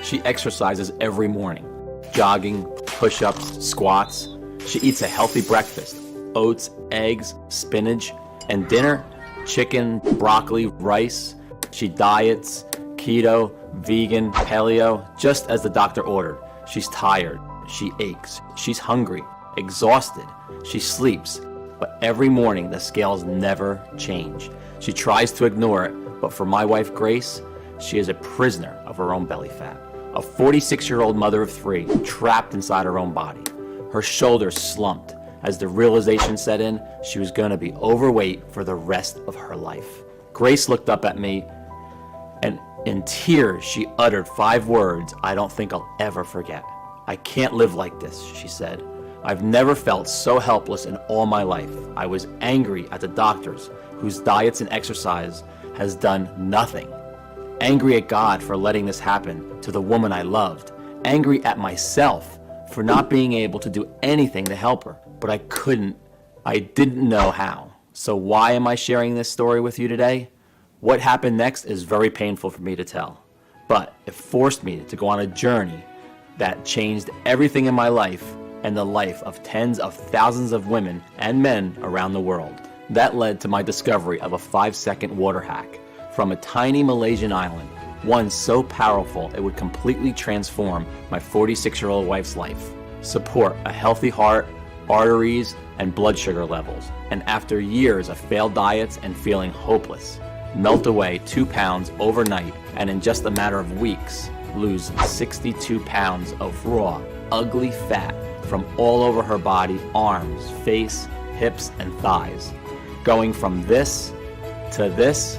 She exercises every morning, jogging, push-ups, squats. She eats a healthy breakfast, oats, eggs, spinach, and dinner, chicken, broccoli, rice. She diets, keto, vegan, paleo, just as the doctor ordered. She's tired, she aches, she's hungry, exhausted, she sleeps, but every morning the scales never change. She tries to ignore it, but for my wife Grace, she is a prisoner of her own belly fat. A 46-year-old mother of 3, trapped inside her own body. Her shoulders slumped as the realization set in she was going to be overweight for the rest of her life. Grace looked up at me, and in tears she uttered 5 words I don't think I'll ever forget. "I can't live like this," she said. "I've never felt so helpless in all my life. I was angry at the doctors whose diets and exercise has done nothing. Angry at God for letting this happen to the woman I loved. Angry at myself for not being able to do anything to help her. But I didn't know how. So why am I sharing this story with you today? What happened next is very painful for me to tell. But it forced me to go on a journey that changed everything in my life and the life of tens of thousands of women and men around the world. That led to my discovery of a 5-second water hack from a tiny Malaysian island, one so powerful it would completely transform my 46-year-old wife's life, support a healthy heart, arteries, and blood sugar levels, and after years of failed diets and feeling hopeless, melt away 2 pounds overnight and in just a matter of weeks, lose 62 pounds of raw, ugly fat from all over her body, arms, face, hips, and thighs. Going from this to this,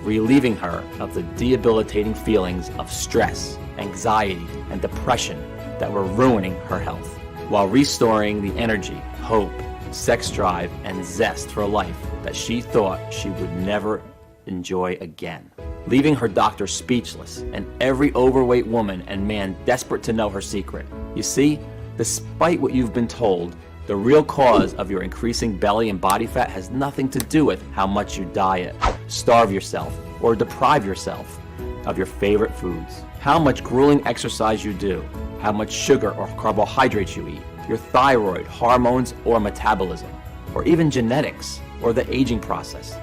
relieving her of the debilitating feelings of stress, anxiety, and depression that were ruining her health, while restoring the energy, hope, sex drive, and zest for life that she thought she would never enjoy again. Leaving her doctor speechless and every overweight woman and man desperate to know her secret. You see, despite what you've been told, the real cause of your increasing belly and body fat has nothing to do with how much you diet, starve yourself, or deprive yourself of your favorite foods, how much grueling exercise you do, how much sugar or carbohydrates you eat, your thyroid, hormones, or metabolism, or even genetics, or the aging process.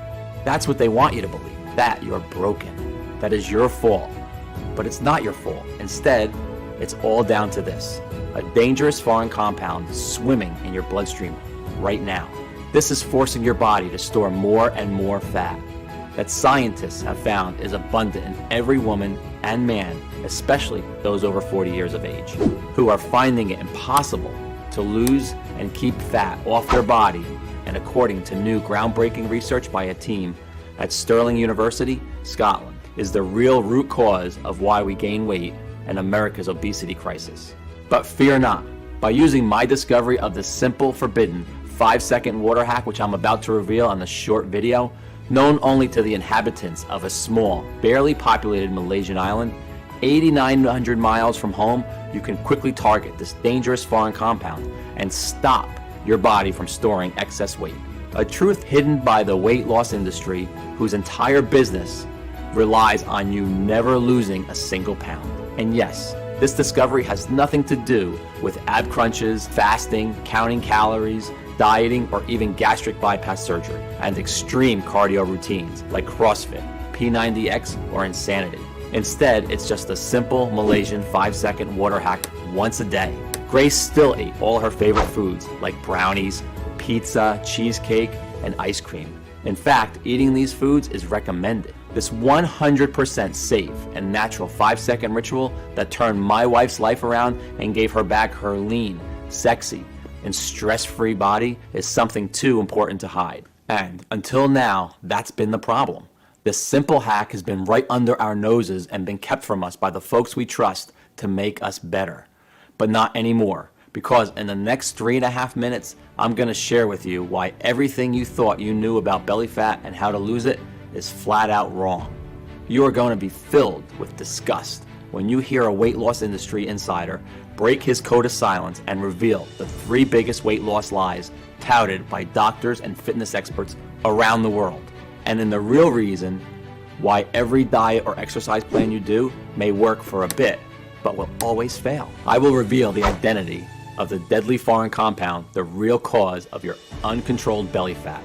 That's what they want you to believe, that you're broken, that is your fault. But it's not your fault. Instead, it's all down to this: a dangerous foreign compound swimming in your bloodstream right now. This is forcing your body to store more and more fat that scientists have found is abundant in every woman and man, especially those over 40 years of age, who are finding it impossible to lose and keep fat off their body. And according to new groundbreaking research by a team at Stirling University, Scotland, is the real root cause of why we gain weight and America's obesity crisis. But fear not. By using my discovery of the simple, forbidden 5-second water hack, which I'm about to reveal on this short video, known only to the inhabitants of a small, barely populated Malaysian island, 8,900 miles from home, you can quickly target this dangerous foreign compound and stop your body from storing excess weight. A truth hidden by the weight loss industry, whose entire business relies on you never losing a single pound. And yes, this discovery has nothing to do with ab crunches, fasting, counting calories, dieting, or even gastric bypass surgery, and extreme cardio routines like CrossFit, P90X, or Insanity. Instead, it's just a simple Malaysian 5-second water hack once a day. Grace still ate all her favorite foods like brownies, pizza, cheesecake, and ice cream. In fact, eating these foods is recommended. This 100% safe and natural 5-second ritual that turned my wife's life around and gave her back her lean, sexy, and stress-free body is something too important to hide. And until now, that's been the problem. This simple hack has been right under our noses and been kept from us by the folks we trust to make us better. But not anymore, because in the next 3.5 minutes, I'm going to share with you why everything you thought you knew about belly fat and how to lose it is flat out wrong. You are going to be filled with disgust when you hear a weight loss industry insider break his code of silence and reveal the 3 biggest weight loss lies touted by doctors and fitness experts around the world. And in the real reason why every diet or exercise plan you do may work for a bit, but will always fail. I will reveal the identity of the deadly foreign compound, the real cause of your uncontrolled belly fat,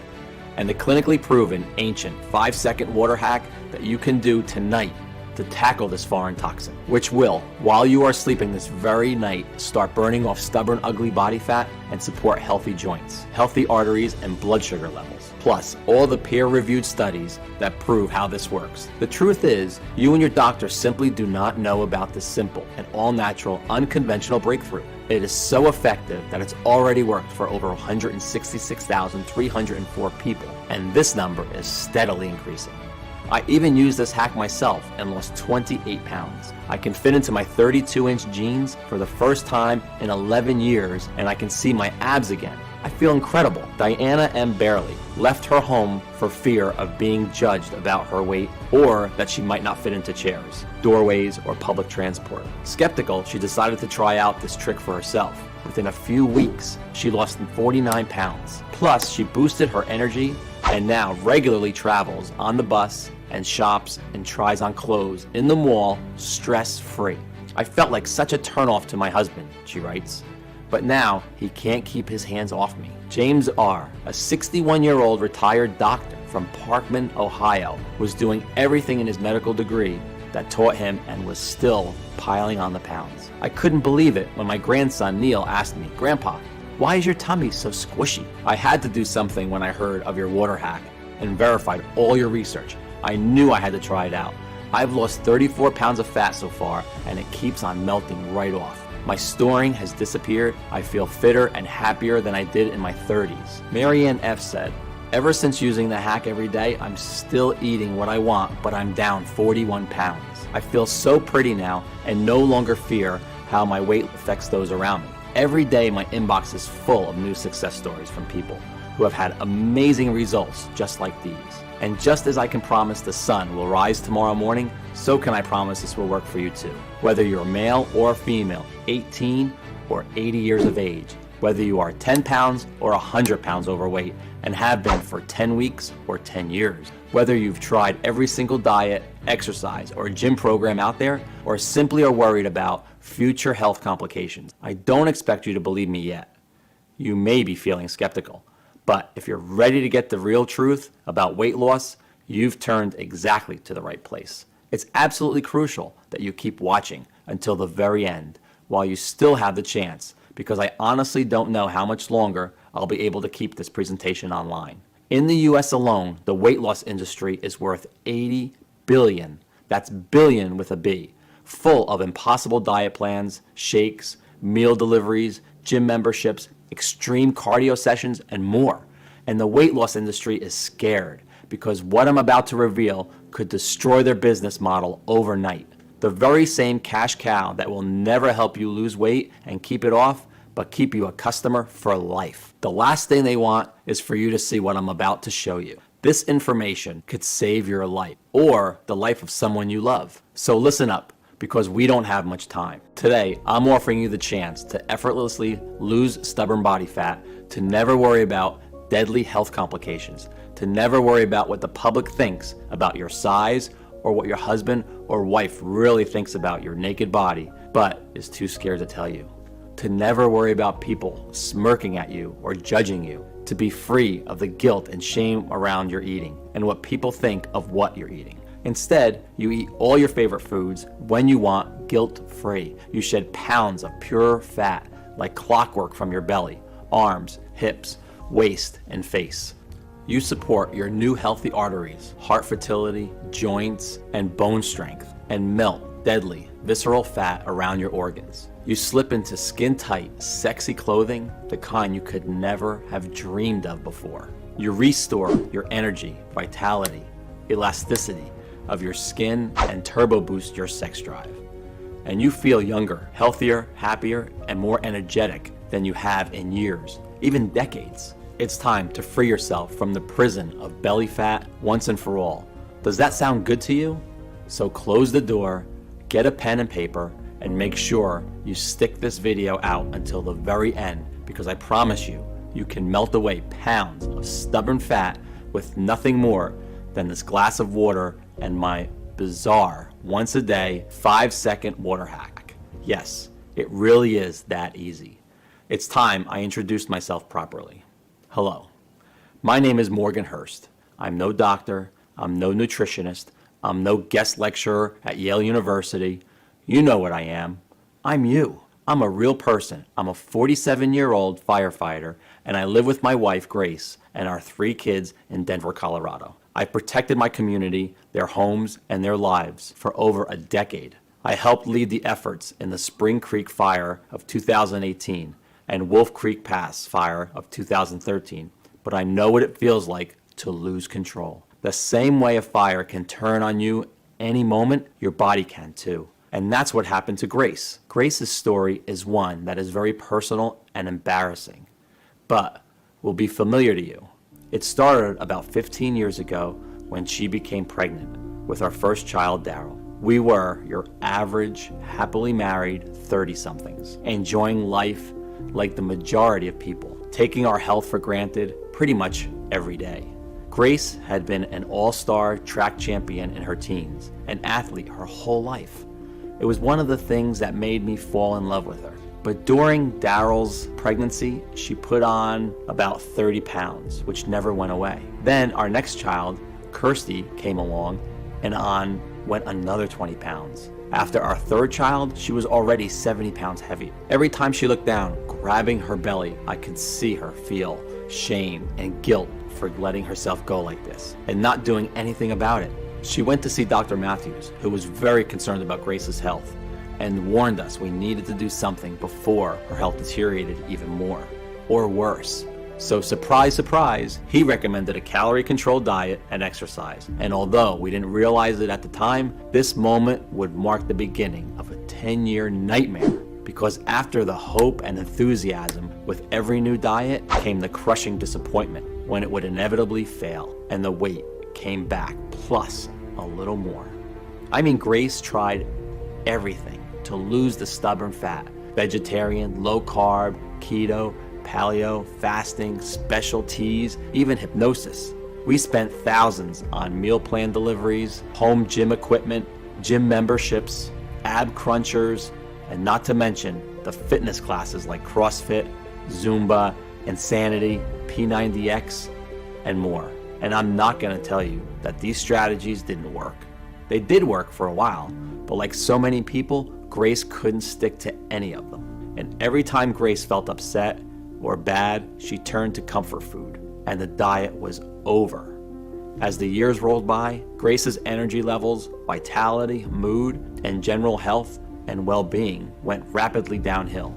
and the clinically proven ancient 5-second water hack that you can do tonight to tackle this foreign toxin, which will, while you are sleeping this very night, start burning off stubborn, ugly body fat and support healthy joints, healthy arteries, and blood sugar levels. Plus, all the peer-reviewed studies that prove how this works. The truth is, you and your doctor simply do not know about this simple and all-natural, unconventional breakthrough. It is so effective that it's already worked for over 166,304 people, and this number is steadily increasing. I even used this hack myself and lost 28 pounds. I can fit into my 32-inch jeans for the first time in 11 years, and I can see my abs again. I feel incredible. Diana M. Barely left her home for fear of being judged about her weight or that she might not fit into chairs, doorways, or public transport. Skeptical, she decided to try out this trick for herself. Within a few weeks, she lost 49 pounds. Plus, she boosted her energy and now regularly travels on the bus and shops and tries on clothes in the mall stress-free. I felt like such a turnoff to my husband, she writes, but now he can't keep his hands off me. James R., a 61-year-old retired doctor from Parkman, Ohio, was doing everything in his medical degree that taught him and was still piling on the pounds. I couldn't believe it when my grandson Neil asked me, "Grandpa, why is your tummy so squishy?" I had to do something when I heard of your water hack and verified all your research. I knew I had to try it out. I've lost 34 pounds of fat so far, and it keeps on melting right off. My storing has disappeared. I feel fitter and happier than I did in my 30s. Marianne F. said, "Ever since using the hack every day, I'm still eating what I want, but I'm down 41 pounds. I feel so pretty now and no longer fear how my weight affects those around me. Every day my inbox is full of new success stories from people who have had amazing results just like these. And just as I can promise the sun will rise tomorrow morning, so can I promise this will work for you too. Whether you're male or female, 18 or 80 years of age, whether you are 10 pounds or 100 pounds overweight and have been for 10 weeks or 10 years, whether you've tried every single diet, exercise, or gym program out there, or simply are worried about future health complications. I don't expect you to believe me yet. You may be feeling skeptical. But if you're ready to get the real truth about weight loss, you've turned exactly to the right place. It's absolutely crucial that you keep watching until the very end while you still have the chance, because I honestly don't know how much longer I'll be able to keep this presentation online. In the US alone, the weight loss industry is worth $80 billion. That's billion with a B, full of impossible diet plans, shakes, meal deliveries, gym memberships, extreme cardio sessions, and more. And the weight loss industry is scared because what I'm about to reveal could destroy their business model overnight. The very same cash cow that will never help you lose weight and keep it off, but keep you a customer for life. The last thing they want is for you to see what I'm about to show you. This information could save your life or the life of someone you love. So listen up, because we don't have much time. Today, I'm offering you the chance to effortlessly lose stubborn body fat, to never worry about deadly health complications, to never worry about what the public thinks about your size or what your husband or wife really thinks about your naked body, but is too scared to tell you. To never worry about people smirking at you or judging you, to be free of the guilt and shame around your eating and what people think of what you're eating. Instead, you eat all your favorite foods when you want, guilt-free. You shed pounds of pure fat like clockwork from your belly, arms, hips, waist, and face. You support your new healthy arteries, heart fertility, joints, and bone strength, and melt deadly, visceral fat around your organs. You slip into skin-tight, sexy clothing, the kind you could never have dreamed of before. You restore your energy, vitality, elasticity of your skin, and turbo boost your sex drive. And you feel younger, healthier, happier, and more energetic than you have in years, even decades. It's time to free yourself from the prison of belly fat once and for all. Does that sound good to you? So close the door, get a pen and paper, and make sure you stick this video out until the very end, because I promise you, you can melt away pounds of stubborn fat with nothing more than this glass of water and my bizarre once a day 5-second water hack. Yes, it really is that easy. It's time I introduced myself properly. Hello, my name is Morgan Hurst. I'm no doctor, I'm no nutritionist, I'm no guest lecturer at Yale University. You know what I am. I'm you. I'm a real person. I'm a 47-year-old firefighter, and I live with my wife, Grace, and our 3 kids in Denver, Colorado. I've protected my community, their homes, and their lives for over a decade. I helped lead the efforts in the Spring Creek Fire of 2018 and Wolf Creek Pass Fire of 2013, but I know what it feels like to lose control. The same way a fire can turn on you any moment, your body can too. And that's what happened to Grace. Grace's story is one that is very personal and embarrassing, but will be familiar to you. It started about 15 years ago when she became pregnant with our first child, Daryl. We were your average, happily married 30-somethings, enjoying life like the majority of people, taking our health for granted pretty much every day. Grace had been an all-star track champion in her teens, an athlete her whole life. It was one of the things that made me fall in love with her. But during Daryl's pregnancy, she put on about 30 pounds, which never went away. Then our next child, Kirsty, came along, and on went another 20 pounds. After our third child, she was already 70 pounds heavy. Every time she looked down, grabbing her belly, I could see her feel shame and guilt for letting herself go like this and not doing anything about it. She went to see Dr. Matthews, who was very concerned about Grace's health and warned us we needed to do something before her health deteriorated even more or worse. So surprise, surprise, he recommended a calorie-controlled diet and exercise. And although we didn't realize it at the time, this moment would mark the beginning of a 10-year nightmare. Because after the hope and enthusiasm with every new diet came the crushing disappointment when it would inevitably fail and the weight came back plus a little more. I mean, Grace tried everything to lose the stubborn fat. Vegetarian, low carb, keto, paleo, fasting, special teas, even hypnosis. We spent thousands on meal plan deliveries, home gym equipment, gym memberships, ab crunchers, and not to mention the fitness classes like CrossFit, Zumba, Insanity, P90X, and more. And I'm not going to tell you that these strategies didn't work. They did work for a while, but like so many people, Grace couldn't stick to any of them. And every time Grace felt upset or bad, she turned to comfort food, and the diet was over. As the years rolled by, Grace's energy levels, vitality, mood, and general health and well-being went rapidly downhill.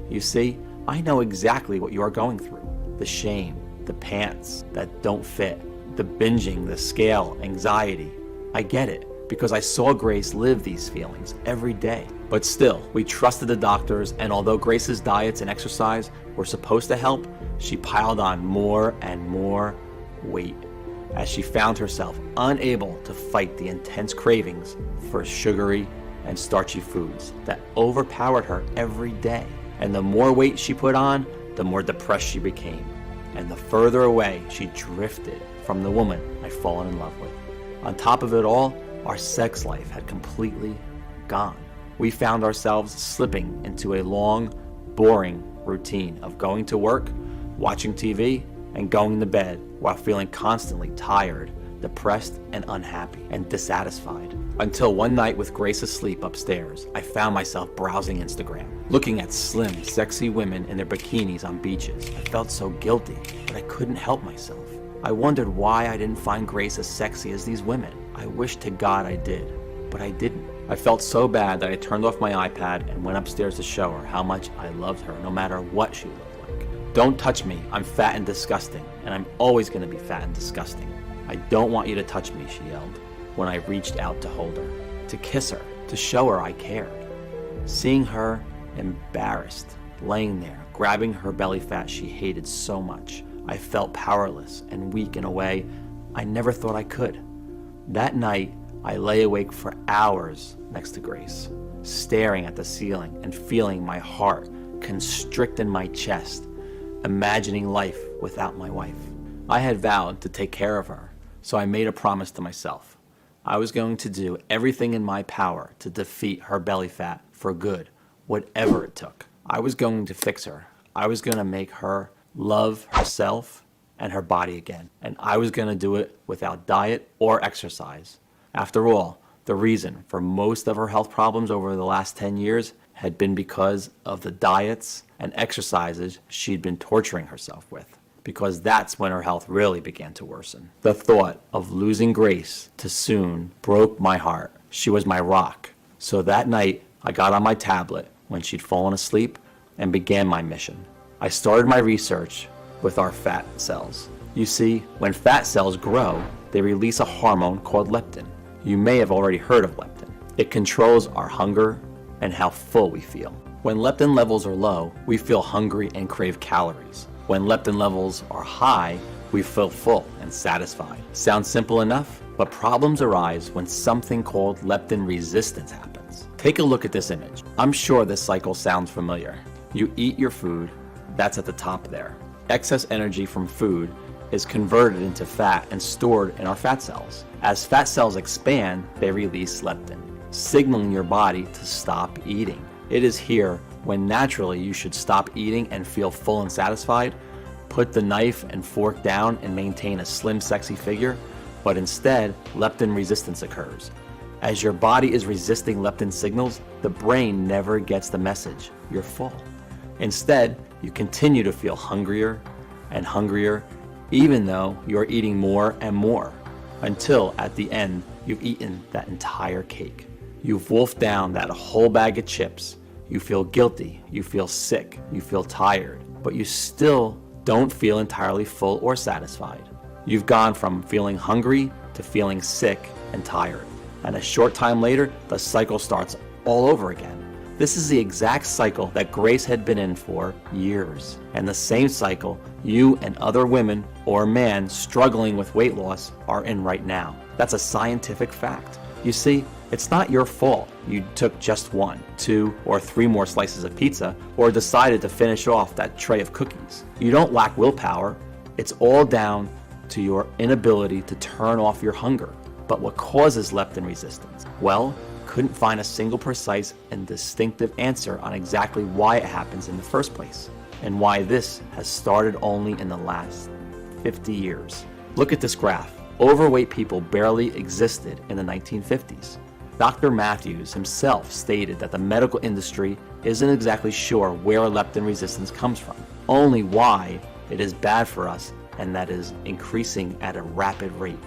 You see, I know exactly what you are going through. The shame, the pants that don't fit, the binging, the scale, anxiety. I get it, because I saw Grace live these feelings every day. But still, we trusted the doctors, and although Grace's diets and exercise were supposed to help, she piled on more and more weight as she found herself unable to fight the intense cravings for sugary and starchy foods that overpowered her every day. And the more weight she put on, the more depressed she became, and the further away she drifted from the woman I'd fallen in love with. On top of it all, our sex life had completely gone. We found ourselves slipping into a long, boring routine of going to work, watching TV, and going to bed while feeling constantly tired, depressed, and unhappy, and dissatisfied. Until one night with Grace asleep upstairs, I found myself browsing Instagram, looking at slim, sexy women in their bikinis on beaches. I felt so guilty, but I couldn't help myself. I wondered why I didn't find Grace as sexy as these women. I wished to God I did, but I didn't. I felt so bad that I turned off my iPad and went upstairs to show her how much I loved her, no matter what she looked like. Don't touch me, I'm fat and disgusting, and I'm always gonna be fat and disgusting. I don't want you to touch me, she yelled, when I reached out to hold her, to kiss her, to show her I cared. Seeing her embarrassed, laying there, grabbing her belly fat she hated so much, I felt powerless and weak in a way I never thought I could. That night, I lay awake for hours next to Grace, staring at the ceiling and feeling my heart constrict in my chest, imagining life without my wife. I had vowed to take care of her, so I made a promise to myself. I was going to do everything in my power to defeat her belly fat for good, whatever it took. I was going to fix her. I was going to make her love herself and her body again. And I was going to do it without diet or exercise. After all, the reason for most of her health problems over the last 10 years had been because of the diets and exercises she'd been torturing herself with. Because that's when her health really began to worsen. The thought of losing Grace too soon broke my heart. She was my rock. So that night, I got on my tablet when she'd fallen asleep and began my mission. I started my research with our fat cells. You see, when fat cells grow, they release a hormone called leptin. You may have already heard of leptin. It controls our hunger and how full we feel. When leptin levels are low, we feel hungry and crave calories. When leptin levels are high, we feel full and satisfied. Sounds simple enough, but problems arise when something called leptin resistance happens. Take a look at this image. I'm sure this cycle sounds familiar. You eat your food, that's at the top there. Excess energy from food is converted into fat and stored in our fat cells. As fat cells expand, they release leptin, signaling your body to stop eating. It is here when naturally you should stop eating and feel full and satisfied, put the knife and fork down and maintain a slim, sexy figure, but instead, leptin resistance occurs. As your body is resisting leptin signals, the brain never gets the message, you're full. Instead, you continue to feel hungrier and hungrier, even though you're eating more and more, until at the end, you've eaten that entire cake. You've wolfed down that whole bag of chips. You feel guilty, you feel sick, you feel tired, but you still don't feel entirely full or satisfied. You've gone from feeling hungry to feeling sick and tired. And a short time later, the cycle starts all over again. This is the exact cycle that Grace had been in for years. And the same cycle you and other women or men struggling with weight loss are in right now. That's a scientific fact. You see, it's not your fault you took just 1, 2, or 3 more slices of pizza or decided to finish off that tray of cookies. You don't lack willpower. It's all down to your inability to turn off your hunger. But what causes leptin resistance? Well, couldn't find a single precise and distinctive answer on exactly why it happens in the first place, and why this has started only in the last 50 years. Look at this graph. Overweight people barely existed in the 1950s. Dr. Matthews himself stated that the medical industry isn't exactly sure where leptin resistance comes from, only why it is bad for us and that is increasing at a rapid rate.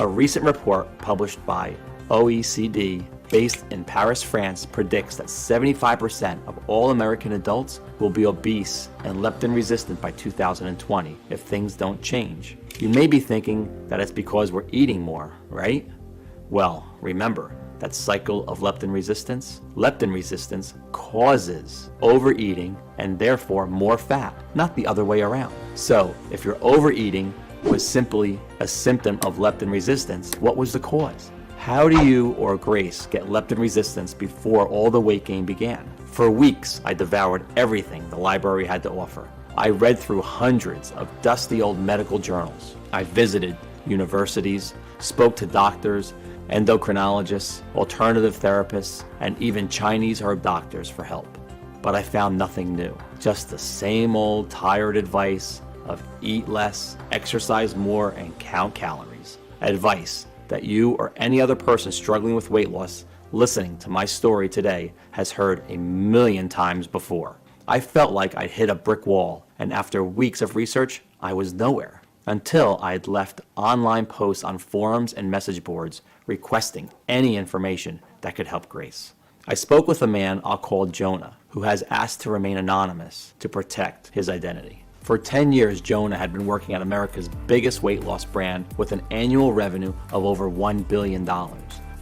A recent report published by OECD based in Paris, France, predicts that 75% of all American adults will be obese and leptin resistant by 2020 if things don't change. You may be thinking that it's because we're eating more, right? Well, remember that cycle of leptin resistance? Leptin resistance causes overeating and therefore more fat, not the other way around. So if your overeating was simply a symptom of leptin resistance, what was the cause? How do you or Grace get leptin resistance before all the weight gain began? For weeks, I devoured everything the library had to offer. I read through hundreds of dusty old medical journals. I visited universities, spoke to doctors, endocrinologists, alternative therapists, and even Chinese herb doctors for help. But I found nothing new. Just the same old tired advice of eat less, exercise more, and count calories. Advice that you or any other person struggling with weight loss listening to my story today has heard a million times before. I felt like I'd hit a brick wall, and after weeks of research, I was nowhere. Until I had left online posts on forums and message boards requesting any information that could help Grace. I spoke with a man I'll call Jonah, who has asked to remain anonymous to protect his identity. For 10 years, Jonah had been working at America's biggest weight loss brand with an annual revenue of over $1 billion.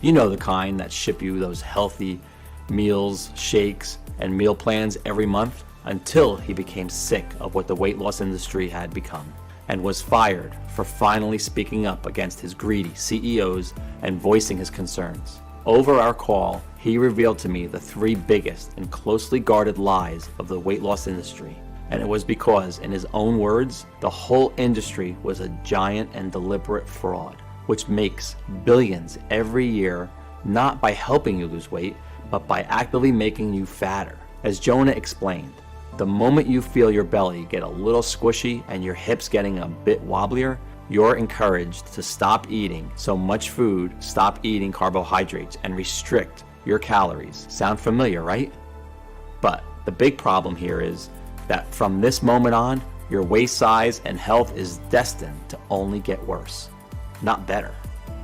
You know, the kind that ship you those healthy meals, shakes, and meal plans every month, until he became sick of what the weight loss industry had become and was fired for finally speaking up against his greedy CEOs and voicing his concerns. Over our call, he revealed to me the 3 biggest and closely guarded lies of the weight loss industry. And it was because, in his own words, the whole industry was a giant and deliberate fraud, which makes billions every year, not by helping you lose weight, but by actively making you fatter. As Jonah explained, the moment you feel your belly get a little squishy and your hips getting a bit wobblier, you're encouraged to stop eating so much food, stop eating carbohydrates, and restrict your calories. Sound familiar, right? But the big problem here is that from this moment on, your waist size and health is destined to only get worse, not better.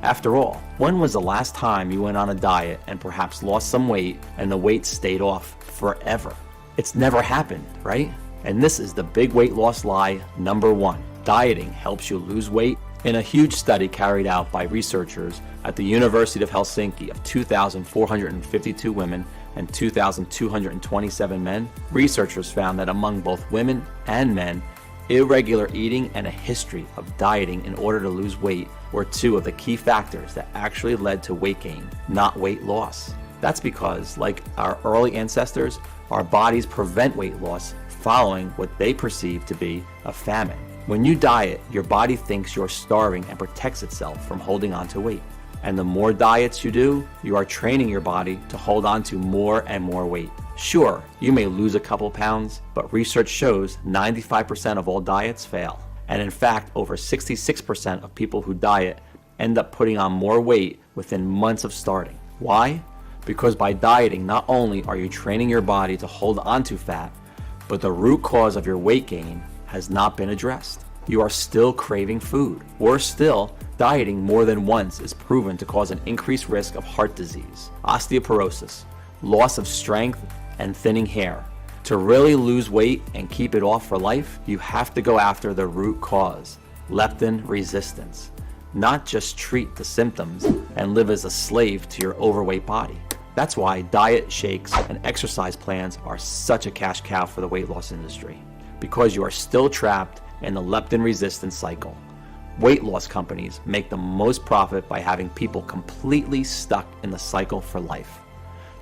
After all, when was the last time you went on a diet and perhaps lost some weight and the weight stayed off forever? It's never happened, right? And this is the big weight loss lie number 1. Dieting helps you lose weight. In a huge study carried out by researchers at the University of Helsinki of 2,452 women and 2,227 men, researchers found that among both women and men, irregular eating and a history of dieting in order to lose weight were 2 of the key factors that actually led to weight gain, not weight loss. That's because, like our early ancestors, our bodies prevent weight loss following what they perceive to be a famine. When you diet, your body thinks you're starving and protects itself from holding on to weight. And the more diets you do, you are training your body to hold on to more and more weight. Sure, you may lose a couple pounds, but research shows 95% of all diets fail. And in fact, over 66% of people who diet end up putting on more weight within months of starting. Why? Because by dieting, not only are you training your body to hold on to fat, but the root cause of your weight gain has not been addressed. You are still craving food. Worse still, dieting more than once is proven to cause an increased risk of heart disease, osteoporosis, loss of strength, and thinning hair. To really lose weight and keep it off for life, you have to go after the root cause, leptin resistance, not just treat the symptoms and live as a slave to your overweight body. That's why diet shakes and exercise plans are such a cash cow for the weight loss industry, because you are still trapped in the leptin resistance cycle. Weight loss companies make the most profit by having people completely stuck in the cycle for life.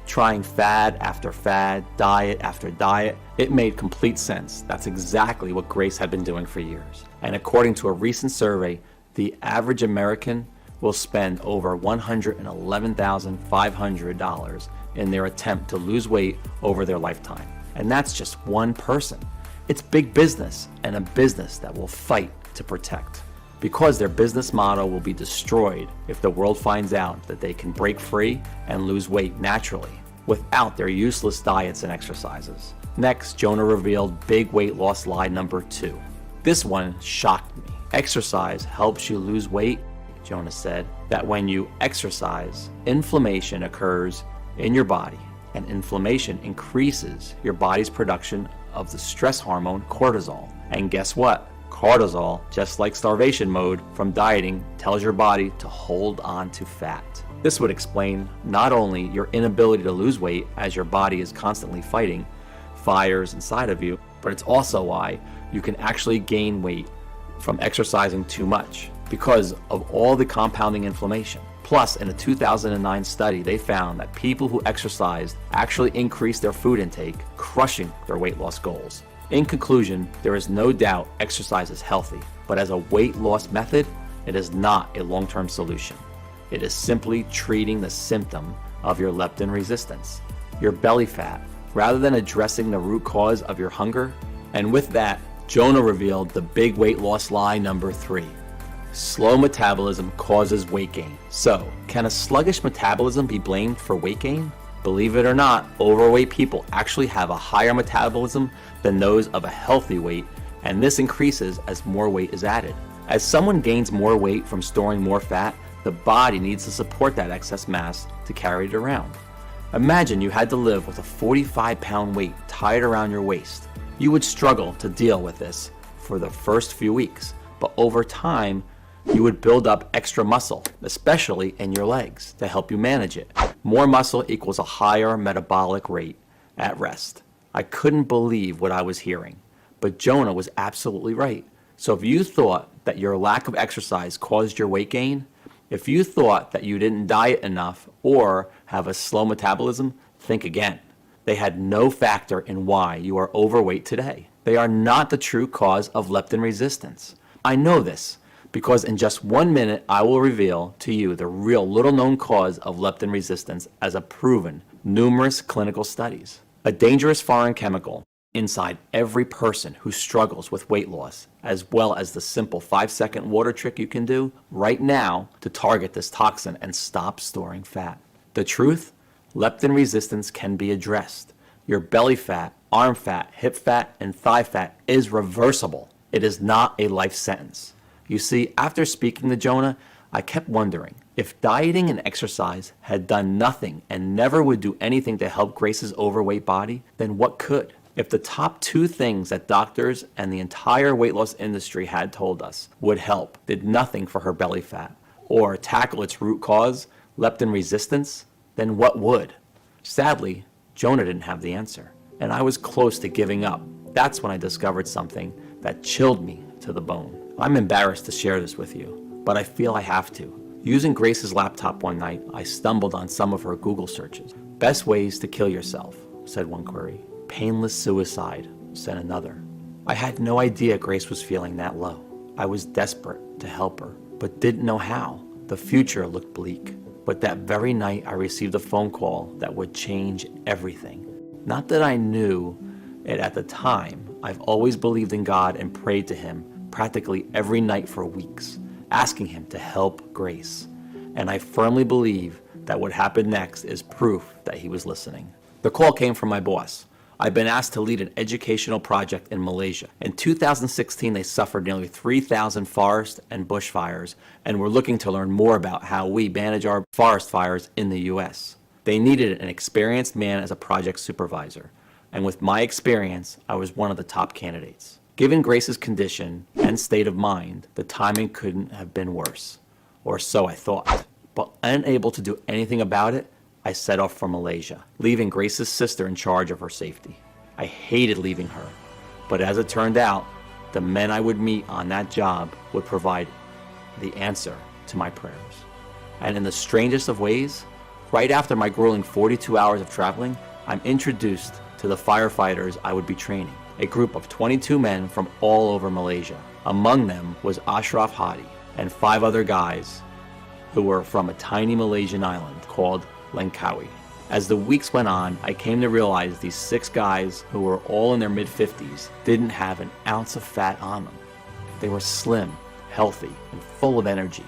Trying fad after fad, diet after diet, it made complete sense. That's exactly what Grace had been doing for years. And according to a recent survey, the average American will spend over $111,500 in their attempt to lose weight over their lifetime. And that's just one person. It's big business, and a business that will fight to protect. Because their business model will be destroyed if the world finds out that they can break free and lose weight naturally without their useless diets and exercises. Next, Jonah revealed big weight loss lie number 2. This one shocked me. Exercise helps you lose weight. Jonah said that when you exercise, inflammation occurs in your body, and inflammation increases your body's production of the stress hormone cortisol. And guess what? Cortisol, just like starvation mode from dieting, tells your body to hold on to fat. This would explain not only your inability to lose weight as your body is constantly fighting fires inside of you, but it's also why you can actually gain weight from exercising too much because of all the compounding inflammation. Plus, in a 2009 study, they found that people who exercised actually increased their food intake, crushing their weight loss goals. In conclusion, there is no doubt exercise is healthy, but as a weight loss method, it is not a long-term solution. It is simply treating the symptom of your leptin resistance, your belly fat, rather than addressing the root cause of your hunger. And with that, Jonah revealed the big weight loss lie number 3. Slow metabolism causes weight gain. So, can a sluggish metabolism be blamed for weight gain? Believe it or not, overweight people actually have a higher metabolism than those of a healthy weight, and this increases as more weight is added. As someone gains more weight from storing more fat, the body needs to support that excess mass to carry it around. Imagine you had to live with a 45-pound weight tied around your waist. You would struggle to deal with this for the first few weeks, but over time, you would build up extra muscle, especially in your legs, to help you manage it. More muscle equals a higher metabolic rate at rest. I couldn't believe what I was hearing, but Jonah was absolutely right. So if you thought that your lack of exercise caused your weight gain, if you thought that you didn't diet enough or have a slow metabolism, think again. They had no factor in why you are overweight today. They are not the true cause of leptin resistance. I know this because in just 1 minute, I will reveal to you the real little known cause of leptin resistance as a proven numerous clinical studies. A dangerous foreign chemical inside every person who struggles with weight loss, as well as the simple 5-second water trick you can do right now to target this toxin and stop storing fat. The truth? Leptin resistance can be addressed. Your belly fat, arm fat, hip fat, and thigh fat is reversible. It is not a life sentence. You see, after speaking to Jonah, I kept wondering, if dieting and exercise had done nothing and never would do anything to help Grace's overweight body, then what could? If the top 2 things that doctors and the entire weight loss industry had told us would help did nothing for her belly fat or tackle its root cause, leptin resistance, then what would? Sadly, Jonah didn't have the answer, and I was close to giving up. That's when I discovered something that chilled me to the bone. I'm embarrassed to share this with you, but I feel I have to. Using Grace's laptop one night, I stumbled on some of her Google searches. Best ways to kill yourself, said one query. Painless suicide, said another. I had no idea Grace was feeling that low. I was desperate to help her, but didn't know how. The future looked bleak. But that very night, I received a phone call that would change everything. Not that I knew it at the time. I've always believed in God and prayed to Him practically every night for weeks, asking Him to help Grace. And I firmly believe that what happened next is proof that He was listening. The call came from my boss. I've been asked to lead an educational project in Malaysia. In 2016, they suffered nearly 3,000 forest and bushfires and were looking to learn more about how we manage our forest fires in the U.S. They needed an experienced man as a project supervisor, and with my experience, I was one of the top candidates. Given Grace's condition and state of mind, the timing couldn't have been worse, or so I thought. But unable to do anything about it, I set off for Malaysia, leaving Grace's sister in charge of her safety. I hated leaving her, but as it turned out, the men I would meet on that job would provide the answer to my prayers. And in the strangest of ways, right after my grueling 42 hours of traveling, I'm introduced to the firefighters I would be training, a group of 22 men from all over Malaysia. Among them was Ashraf Hadi and 5 other guys who were from a tiny Malaysian island called Langkawi. As the weeks went on, I came to realize these 6 guys, who were all in their mid-50s, didn't have an ounce of fat on them. They were slim, healthy, and full of energy.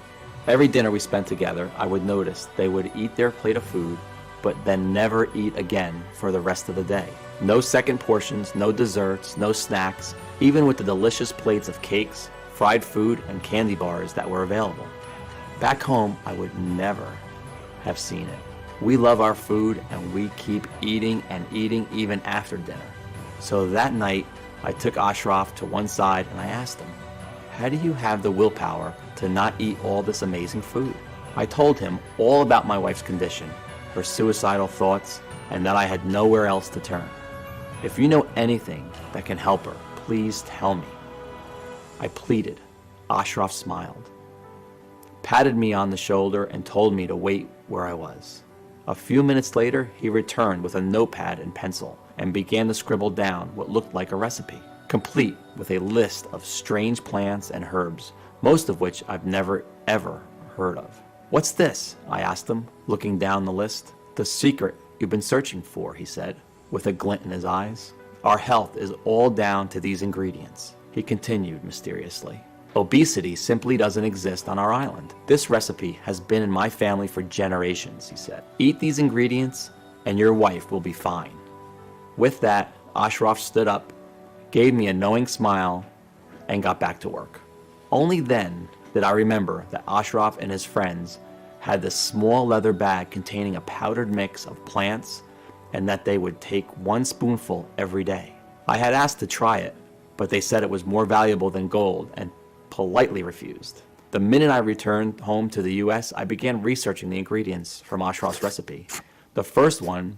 Every dinner we spent together, I would notice they would eat their plate of food, but then never eat again for the rest of the day. No second portions, no desserts, no snacks, even with the delicious plates of cakes, fried food, and candy bars that were available. Back home, I would never have seen it. We love our food and we keep eating and eating even after dinner. So that night, I took Ashraf to one side and I asked him, how do you have the willpower to not eat all this amazing food? I told him all about my wife's condition, her suicidal thoughts, and that I had nowhere else to turn. If you know anything that can help her, please tell me. I pleaded. Ashraf smiled, patted me on the shoulder, and told me to wait where I was. A few minutes later, he returned with a notepad and pencil and began to scribble down what looked like a recipe, complete with a list of strange plants and herbs, most of which I've never ever heard of. What's this? I asked him, looking down the list. The secret you've been searching for, he said, with a glint in his eyes. Our health is all down to these ingredients, he continued mysteriously. Obesity simply doesn't exist on our island. This recipe has been in my family for generations, he said. Eat these ingredients and your wife will be fine. With that, Ashraf stood up, gave me a knowing smile, and got back to work. Only then did I remember that Ashraf and his friends had this small leather bag containing a powdered mix of plants and that they would take 1 spoonful every day. I had asked to try it, but they said it was more valuable than gold and politely refused. The minute I returned home to the US, I began researching the ingredients from Ashraf's recipe. The first one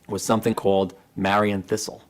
was something called Marian thistle.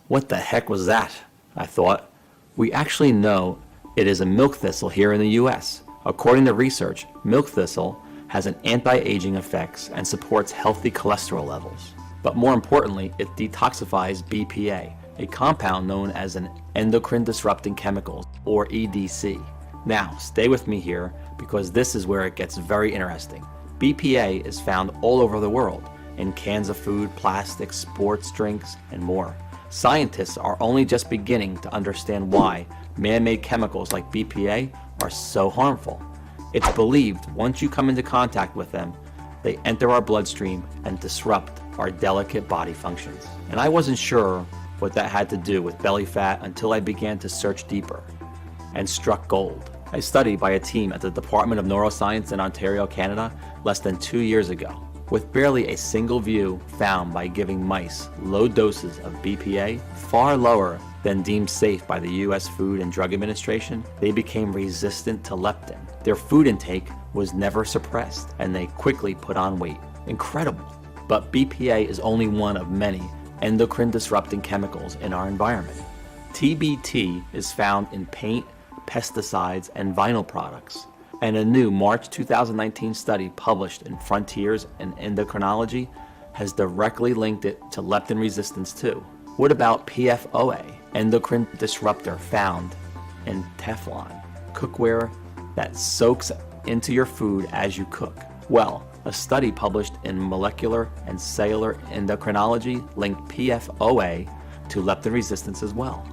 What the heck was that? I thought. We actually know it is a milk thistle here in the US. According to research, milk thistle has an anti-aging effects and supports healthy cholesterol levels. But more importantly, it detoxifies BPA, a compound known as an endocrine disrupting chemical, or EDC. Now, stay with me here because this is where it gets very interesting. BPA is found all over the world, in cans of food, plastics, sports drinks, and more. Scientists are only just beginning to understand why man-made chemicals like BPA are so harmful. It's believed once you come into contact with them, they enter our bloodstream and disrupt our delicate body functions. And I wasn't sure what that had to do with belly fat until I began to search deeper and struck gold. I studied by a team at the Department of Neuroscience in Ontario, Canada, less than 2 years ago. With barely a single view found by giving mice low doses of BPA, far lower than deemed safe by the US Food and Drug Administration, they became resistant to leptin. Their food intake was never suppressed, and they quickly put on weight. Incredible. But BPA is only one of many endocrine disrupting chemicals in our environment. TBT is found in paint, pesticides, and vinyl products. And a new March 2019 study published in Frontiers in Endocrinology has directly linked it to leptin resistance too. What about PFOA, endocrine disruptor found in Teflon, cookware that soaks into your food as you cook? Well, a study published in Molecular and Cellular Endocrinology linked PFOA to leptin resistance as well.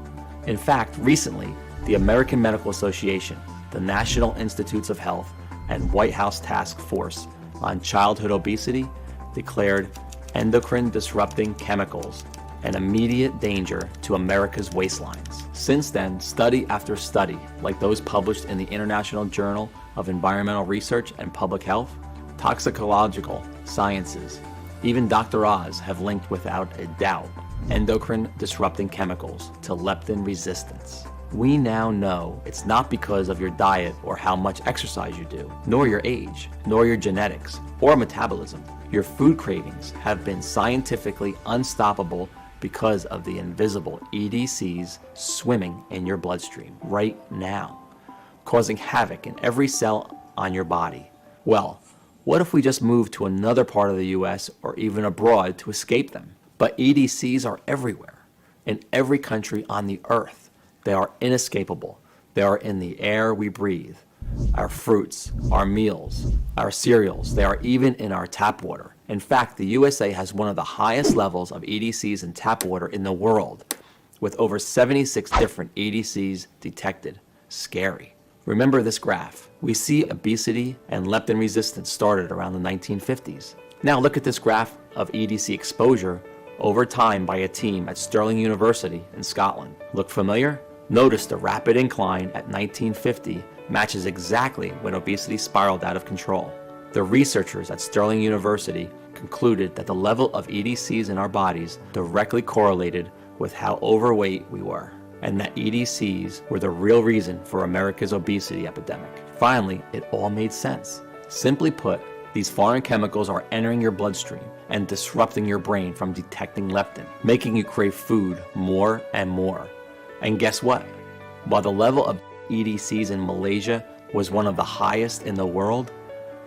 In fact, recently, the American Medical Association, the National Institutes of Health, and White House Task Force on Childhood Obesity declared endocrine disrupting chemicals an immediate danger to America's waistlines. Since then, study after study, like those published in the International Journal of Environmental Research and Public Health, Toxicological Sciences, even Dr. Oz have linked without a doubt endocrine disrupting chemicals to leptin resistance. We now know it's not because of your diet or how much exercise you do, nor your age, nor your genetics, or metabolism. Your food cravings have been scientifically unstoppable because of the invisible EDCs swimming in your bloodstream right now, causing havoc in every cell on your body. Well, what if we just moved to another part of the US or even abroad to escape them? But EDCs are everywhere, in every country on the earth. They are inescapable. They are in the air we breathe, our fruits, our meals, our cereals. They are even in our tap water. In fact, the USA has one of the highest levels of EDCs in tap water in the world, with over 76 different EDCs detected. Scary. Remember this graph. We see obesity and leptin resistance started around the 1950s. Now look at this graph of EDC exposure over time by a team at Stirling University in Scotland. Look familiar? Notice the rapid incline at 1950 matches exactly when obesity spiraled out of control. The researchers at Stirling University concluded that the level of EDCs in our bodies directly correlated with how overweight we were, and that EDCs were the real reason for America's obesity epidemic. Finally, it all made sense. Simply put, these foreign chemicals are entering your bloodstream and disrupting your brain from detecting leptin, making you crave food more and more. And guess what? While the level of EDCs in Malaysia was one of the highest in the world,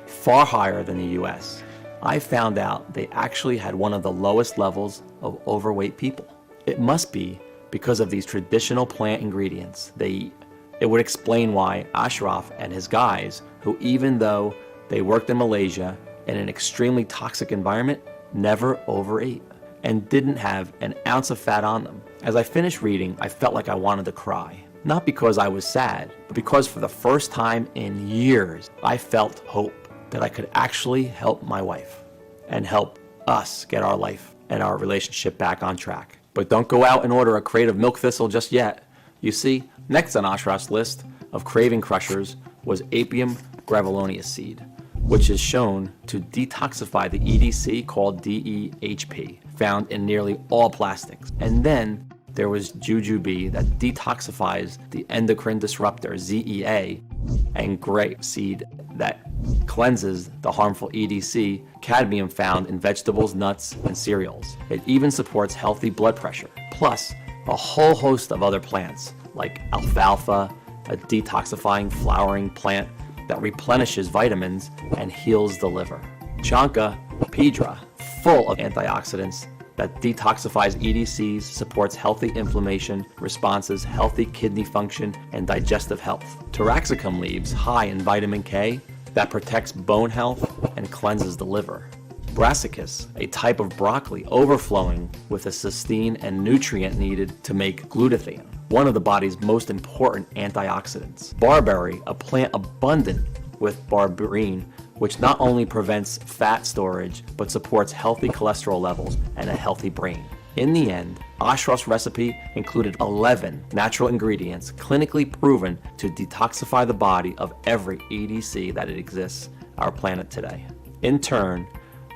far higher than the US, I found out they actually had one of the lowest levels of overweight people. It must be because of these traditional plant ingredients they eat. It would explain why Ashraf and his guys, who even though they worked in Malaysia in an extremely toxic environment, never overate and didn't have an ounce of fat on them. As I finished reading, I felt like I wanted to cry. Not because I was sad, but because for the first time in years, I felt hope that I could actually help my wife and help us get our life and our relationship back on track. But don't go out and order a crate of milk thistle just yet. You see, next on Ashraf's list of craving crushers was Apium graveolonius seed, which is shown to detoxify the EDC called DEHP, found in nearly all plastics. And then there was jujube that detoxifies the endocrine disruptor ZEA, and grape seed that cleanses the harmful EDC, cadmium found in vegetables, nuts, and cereals. It even supports healthy blood pressure, plus a whole host of other plants like alfalfa, a detoxifying flowering plant that replenishes vitamins and heals the liver. Chanca pedra, full of antioxidants that detoxifies EDCs, supports healthy inflammation responses, healthy kidney function, and digestive health. Taraxacum leaves, high in vitamin K, that protects bone health and cleanses the liver. brassicas, a type of broccoli overflowing with the cysteine and nutrient needed to make glutathione, one of the body's most important antioxidants. Barberry, a plant abundant with berberine, which not only prevents fat storage, but supports healthy cholesterol levels and a healthy brain. In the end, Ashraf's recipe included 11 natural ingredients clinically proven to detoxify the body of every EDC that exists on our planet today. In turn,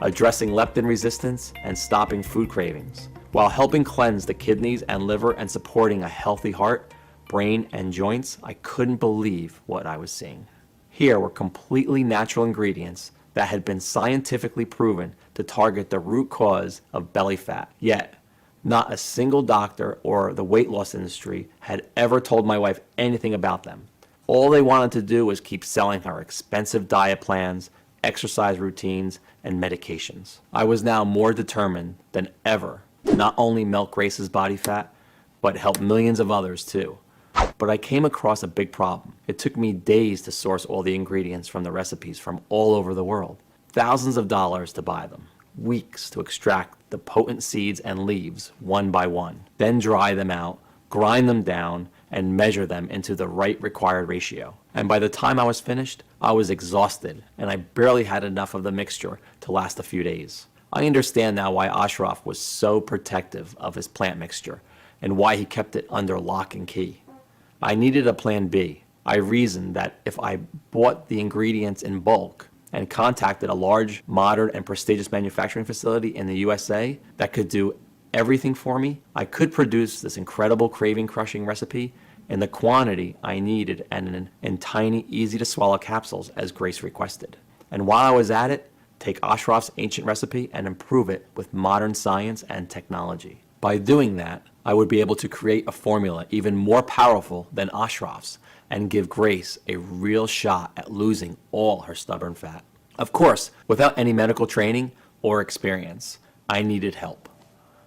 addressing leptin resistance and stopping food cravings, while helping cleanse the kidneys and liver and supporting a healthy heart, brain, and joints. I couldn't believe what I was seeing. Here were completely natural ingredients that had been scientifically proven to target the root cause of belly fat. Yet, not a single doctor or the weight loss industry had ever told my wife anything about them. All they wanted to do was keep selling her expensive diet plans, exercise routines, and medications. I was now more determined than ever to not only melt Grace's body fat, but help millions of others too. But I came across a big problem. It took me days to source all the ingredients from the recipes from all over the world. Thousands of dollars to buy them. Weeks to extract the potent seeds and leaves one by one. Then dry them out, grind them down, and measure them into the right required ratio. And by the time I was finished, I was exhausted and I barely had enough of the mixture to last a few days. I understand now why Ashraf was so protective of his plant mixture and why he kept it under lock and key. I needed a plan B. I reasoned that if I bought the ingredients in bulk and contacted a large, modern, and prestigious manufacturing facility in the USA that could do everything for me, I could produce this incredible craving-crushing recipe in the quantity I needed and in tiny, easy-to-swallow capsules as Grace requested. And while I was at it, take Ashraf's ancient recipe and improve it with modern science and technology. By doing that, I would be able to create a formula even more powerful than Ashraf's and give Grace a real shot at losing all her stubborn fat. Of course, without any medical training or experience, I needed help.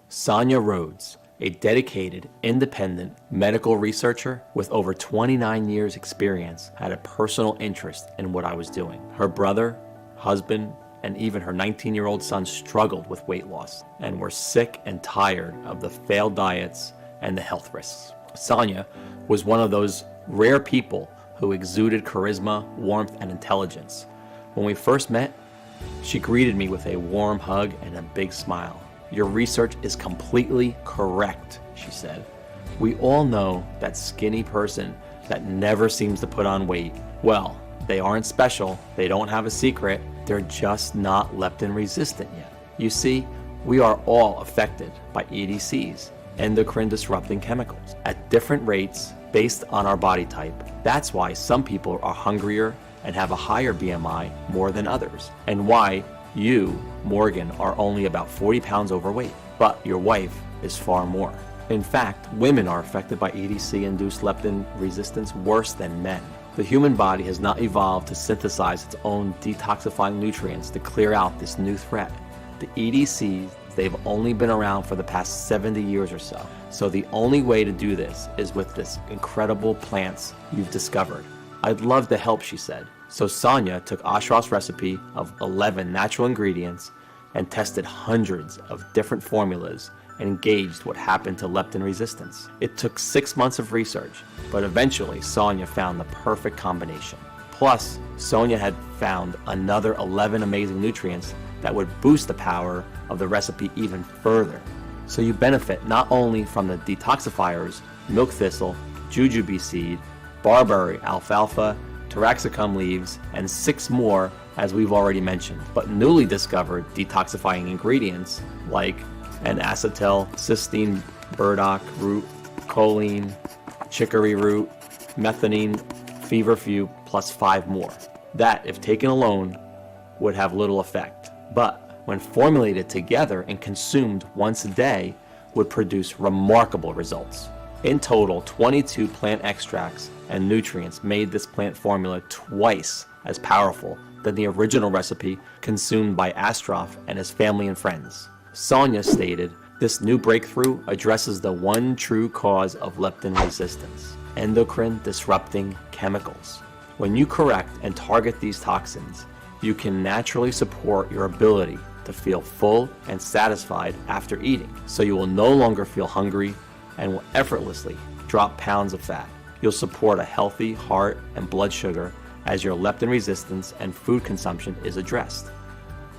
Sonia Rhodes, a dedicated, independent medical researcher with over 29 years experience, had a personal interest in what I was doing. Her brother, husband, and even her 19-year-old son struggled with weight loss and were sick and tired of the failed diets and the health risks. Sonia was one of those rare people who exuded charisma, warmth, and intelligence. When we first met, she greeted me with a warm hug and a big smile. "Your research is completely correct," she said. "We all know that skinny person that never seems to put on weight. Well, they aren't special, they don't have a secret, they're just not leptin resistant yet. You see, we are all affected by EDCs, endocrine disrupting chemicals, at different rates based on our body type. That's why some people are hungrier and have a higher BMI more than others, and why you, Morgan, are only about 40 pounds overweight, but your wife is far more. In fact, women are affected by EDC-induced leptin resistance worse than men. The human body has not evolved to synthesize its own detoxifying nutrients to clear out this new threat. The EDCs, they've only been around for the past 70 years or so. So the only way to do this is with this incredible plants you've discovered. I'd love to help, she said. So Sonia took Ashraf's recipe of 11 natural ingredients and tested hundreds of different formulas and gauged what happened to leptin resistance. It took 6 months of research, but eventually Sonia found the perfect combination. Plus, Sonia had found another 11 amazing nutrients that would boost the power of the recipe even further. So you benefit not only from the detoxifiers, milk thistle, jujube seed, barberry, alfalfa, taraxacum leaves, and 6 more as we've already mentioned, but newly discovered detoxifying ingredients like an acetyl cysteine burdock root, choline, chicory root, methionine, feverfew, plus 5 more. That, if taken alone, would have little effect, but when formulated together and consumed once a day, would produce remarkable results. In total, 22 plant extracts and nutrients made this plant formula twice as powerful than the original recipe consumed by Ashraf and his family and friends. Sonia stated, "This new breakthrough addresses the one true cause of leptin resistance, endocrine disrupting chemicals. When you correct and target these toxins, you can naturally support your ability to feel full and satisfied after eating, so you will no longer feel hungry and will effortlessly drop pounds of fat. You'll support a healthy heart and blood sugar as your leptin resistance and food consumption is addressed.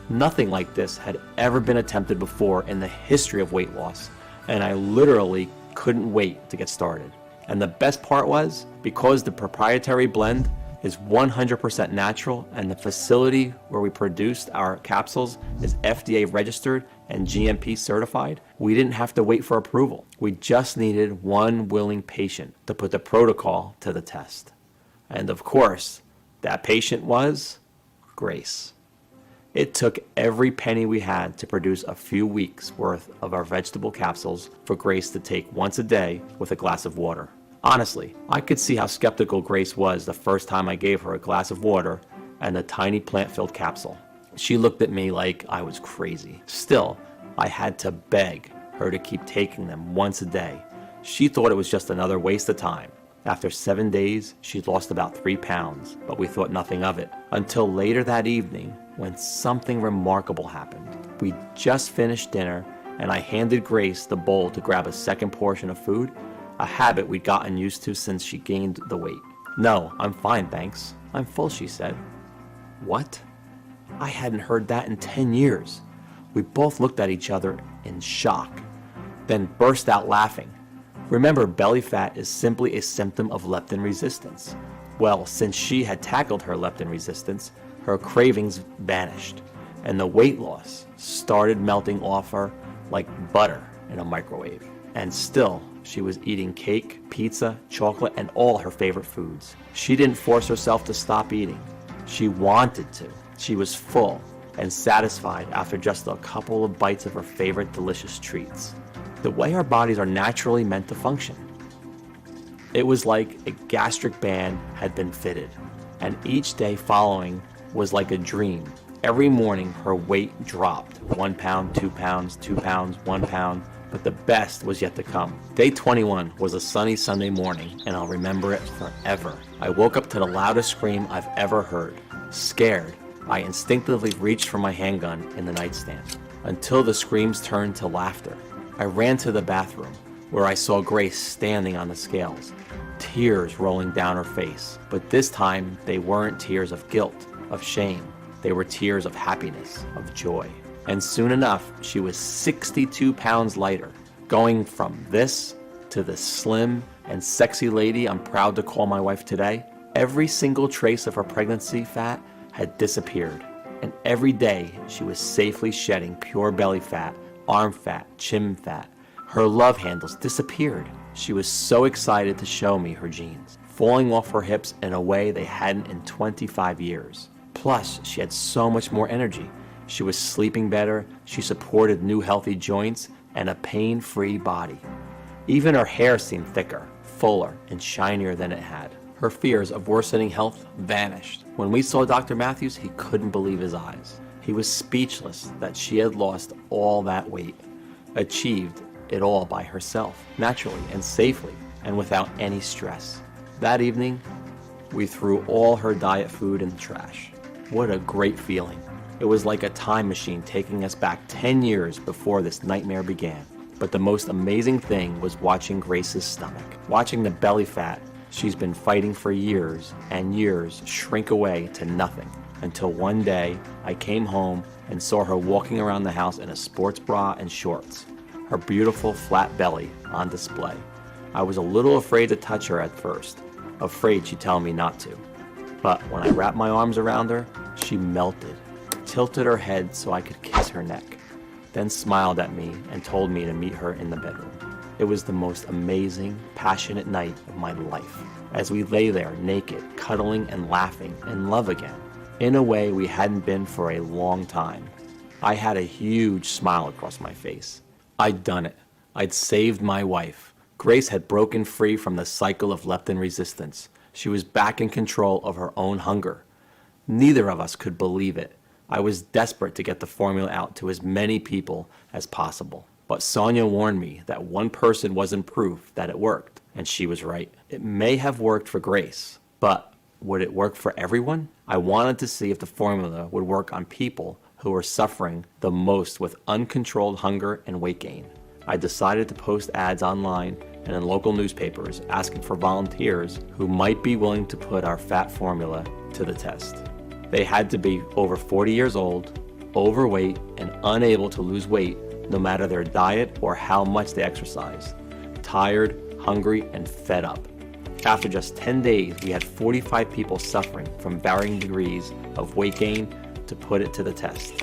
Nothing like this had ever been attempted before in the history of weight loss, and I literally couldn't wait to get started. And the best part was, because the proprietary blend is 100% natural and the facility where we produced our capsules is FDA registered and GMP certified, we didn't have to wait for approval. We just needed one willing patient to put the protocol to the test. And of course, that patient was Grace. It took every penny we had to produce a few weeks worth of our vegetable capsules for Grace to take once a day with a glass of water. Honestly, I could see how skeptical Grace was the first time I gave her a glass of water and a tiny plant-filled capsule. She looked at me like I was crazy. Still, I had to beg her to keep taking them once a day. She thought it was just another waste of time. After 7 days, she'd lost about 3 pounds, but we thought nothing of it. Until later that evening, when something remarkable happened. We just finished dinner, and I handed Grace the bowl to grab a second portion of food, a habit we'd gotten used to since she gained the weight. "No, I'm fine, thanks. I'm full," she said. What? I hadn't heard that in 10 years. We both looked at each other in shock, then burst out laughing. Remember, belly fat is simply a symptom of leptin resistance. Well, since she had tackled her leptin resistance, her cravings vanished, and the weight loss started melting off her like butter in a microwave. And still, she was eating cake, pizza, chocolate, and all her favorite foods. She didn't force herself to stop eating. She wanted to. She was full and satisfied after just a couple of bites of her favorite delicious treats. The way our bodies are naturally meant to function. It was like a gastric band had been fitted, and each day following was like a dream. Every morning her weight dropped, 1 pound, 2 pounds, 2 pounds, 1 pound, but the best was yet to come. Day 21 was a sunny Sunday morning, and I'll remember it forever. I woke up to the loudest scream I've ever heard. Scared, I instinctively reached for my handgun in the nightstand, until the screams turned to laughter. I ran to the bathroom, where I saw Grace standing on the scales, tears rolling down her face. But this time, they weren't tears of guilt, of shame. They were tears of happiness, of joy. And soon enough, she was 62 pounds lighter, going from this to the slim and sexy lady I'm proud to call my wife today. Every single trace of her pregnancy fat had disappeared, and every day she was safely shedding pure belly fat, arm fat, chin fat. Her love handles disappeared. She was so excited to show me her jeans, falling off her hips in a way they hadn't in 25 years. Plus, she had so much more energy. She was sleeping better, she supported new healthy joints, and a pain-free body. Even her hair seemed thicker, fuller, and shinier than it had. Her fears of worsening health vanished. When we saw Dr. Matthews, he couldn't believe his eyes. He was speechless that she had lost all that weight, achieved it all by herself, naturally and safely, and without any stress. That evening, we threw all her diet food in the trash. What a great feeling. It was like a time machine taking us back 10 years before this nightmare began. But the most amazing thing was watching Grace's stomach, watching the belly fat she's been fighting for years and years shrink away to nothing. Until one day, I came home and saw her walking around the house in a sports bra and shorts, her beautiful flat belly on display. I was a little afraid to touch her at first, afraid she'd tell me not to. But when I wrapped my arms around her, she melted, tilted her head so I could kiss her neck, then smiled at me and told me to meet her in the bedroom. It was the most amazing, passionate night of my life, as we lay there naked, cuddling and laughing in love again, in a way we hadn't been for a long time. I had a huge smile across my face. I'd done it. I'd saved my wife. Grace had broken free from the cycle of leptin resistance. She was back in control of her own hunger. Neither of us could believe it. I was desperate to get the formula out to as many people as possible. But Sonia warned me that one person wasn't proof that it worked, and she was right. It may have worked for Grace, but would it work for everyone? I wanted to see if the formula would work on people who were suffering the most with uncontrolled hunger and weight gain. I decided to post ads online and in local newspapers asking for volunteers who might be willing to put our fat formula to the test. They had to be over 40 years old, overweight, and unable to lose weight no matter their diet or how much they exercised, tired, hungry, and fed up. After just 10 days, we had 45 people suffering from varying degrees of weight gain to put it to the test.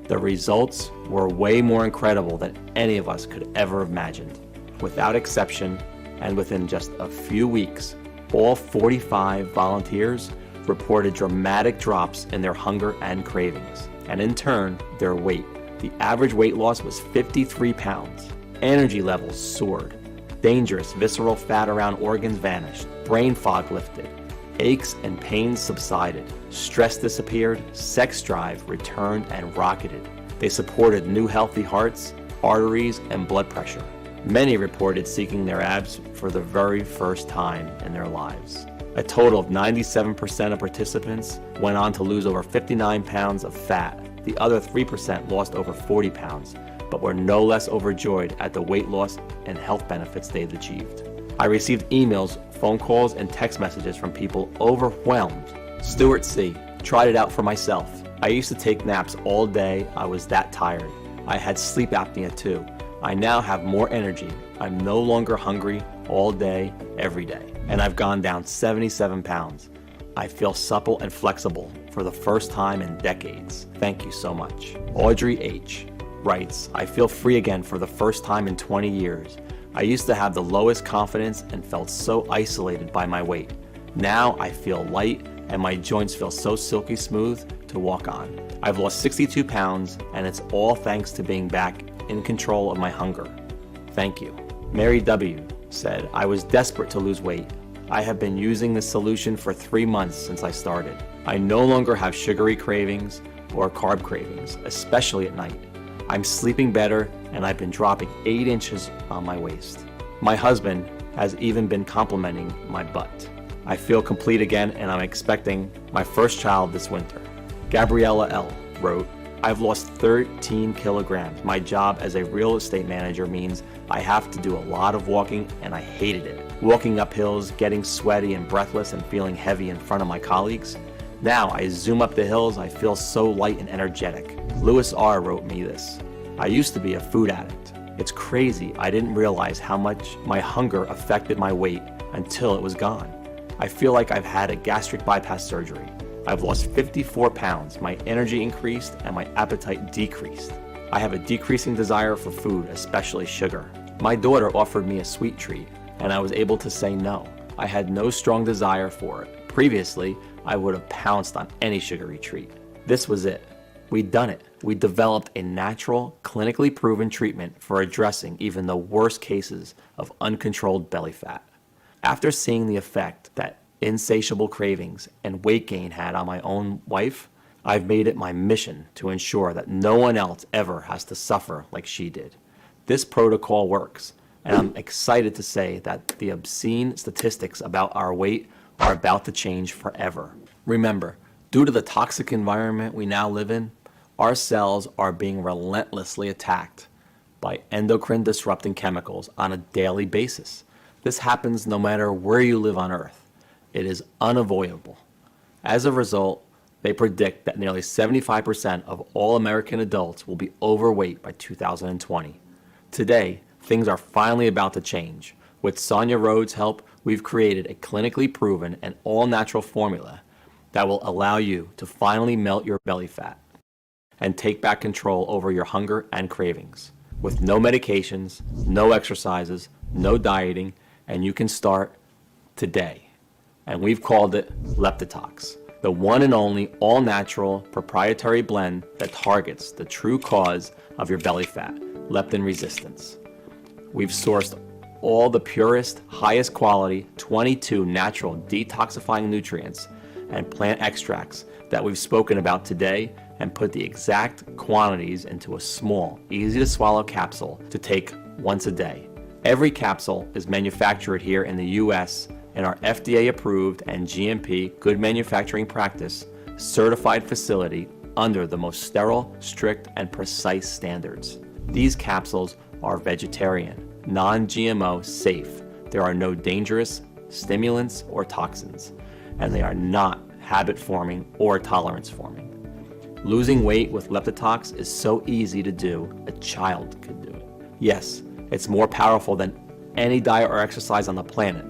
The results were way more incredible than any of us could ever have imagined. Without exception, and within just a few weeks, all 45 volunteers reported dramatic drops in their hunger and cravings, and in turn, their weight. The average weight loss was 53 pounds. Energy levels soared. Dangerous visceral fat around organs vanished. Brain fog lifted. Aches and pains subsided. Stress disappeared. Sex drive returned and rocketed. They supported new healthy hearts, arteries, and blood pressure. Many reported seeking their abs for the very first time in their lives. A total of 97% of participants went on to lose over 59 pounds of fat. The other 3% lost over 40 pounds, but were no less overjoyed at the weight loss and health benefits they'd achieved. I received emails, phone calls, and text messages from people overwhelmed. Stuart C. Tried it out for myself. I used to take naps all day. I was that tired. I had sleep apnea too. I now have more energy. I'm no longer hungry all day, every day. And I've gone down 77 pounds. I feel supple and flexible for the first time in decades. Thank you so much. Audrey H. writes, I feel free again for the first time in 20 years. I used to have the lowest confidence and felt so isolated by my weight. Now I feel light and my joints feel so silky smooth to walk on. I've lost 62 pounds and it's all thanks to being back in control of my hunger. Thank you. Mary W. said, I was desperate to lose weight. I have been using this solution for 3 months since I started. I no longer have sugary cravings or carb cravings, especially at night. I'm sleeping better and I've been dropping 8 inches on my waist. My husband has even been complimenting my butt. I feel complete again and I'm expecting my first child this winter. Gabriella L. wrote, I've lost 13 kilograms. My job as a real estate manager means I have to do a lot of walking and I hated it. Walking up hills, getting sweaty and breathless and feeling heavy in front of my colleagues. Now I zoom up the hills, I feel so light and energetic. Lewis R. wrote me this. I used to be a food addict. It's crazy, I didn't realize how much my hunger affected my weight until it was gone. I feel like I've had a gastric bypass surgery. I've lost 54 pounds, my energy increased and my appetite decreased. I have a decreasing desire for food, especially sugar. My daughter offered me a sweet treat and I was able to say no. I had no strong desire for it. Previously, I would have pounced on any sugary treat. This was it. We'd done it. We developed a natural, clinically proven treatment for addressing even the worst cases of uncontrolled belly fat. After seeing the effect that insatiable cravings and weight gain had on my own wife, I've made it my mission to ensure that no one else ever has to suffer like she did. This protocol works, and I'm excited to say that the obscene statistics about our weight are about to change forever. Remember, due to the toxic environment we now live in, our cells are being relentlessly attacked by endocrine disrupting chemicals on a daily basis. This happens no matter where you live on Earth. It is unavoidable. As a result, they predict that nearly 75% of all American adults will be overweight by 2020. Today, things are finally about to change. With Sonia Rhodes' help, we've created a clinically proven and all-natural formula that will allow you to finally melt your belly fat and take back control over your hunger and cravings. With no medications, no exercises, no dieting, and you can start today. And we've called it Leptitox, the one and only all-natural proprietary blend that targets the true cause of your belly fat, leptin resistance. We've sourced all the purest, highest quality, 22 natural detoxifying nutrients and plant extracts that we've spoken about today and put the exact quantities into a small, easy to swallow capsule to take once a day. Every capsule is manufactured here in the US in our FDA approved and GMP good manufacturing practice certified facility under the most sterile, strict, and precise standards. These capsules are vegetarian, non-GMO, safe. There are no dangerous stimulants or toxins, and they are not habit-forming or tolerance-forming. Losing weight with Leptitox is so easy to do, a child could do it. Yes, it's more powerful than any diet or exercise on the planet.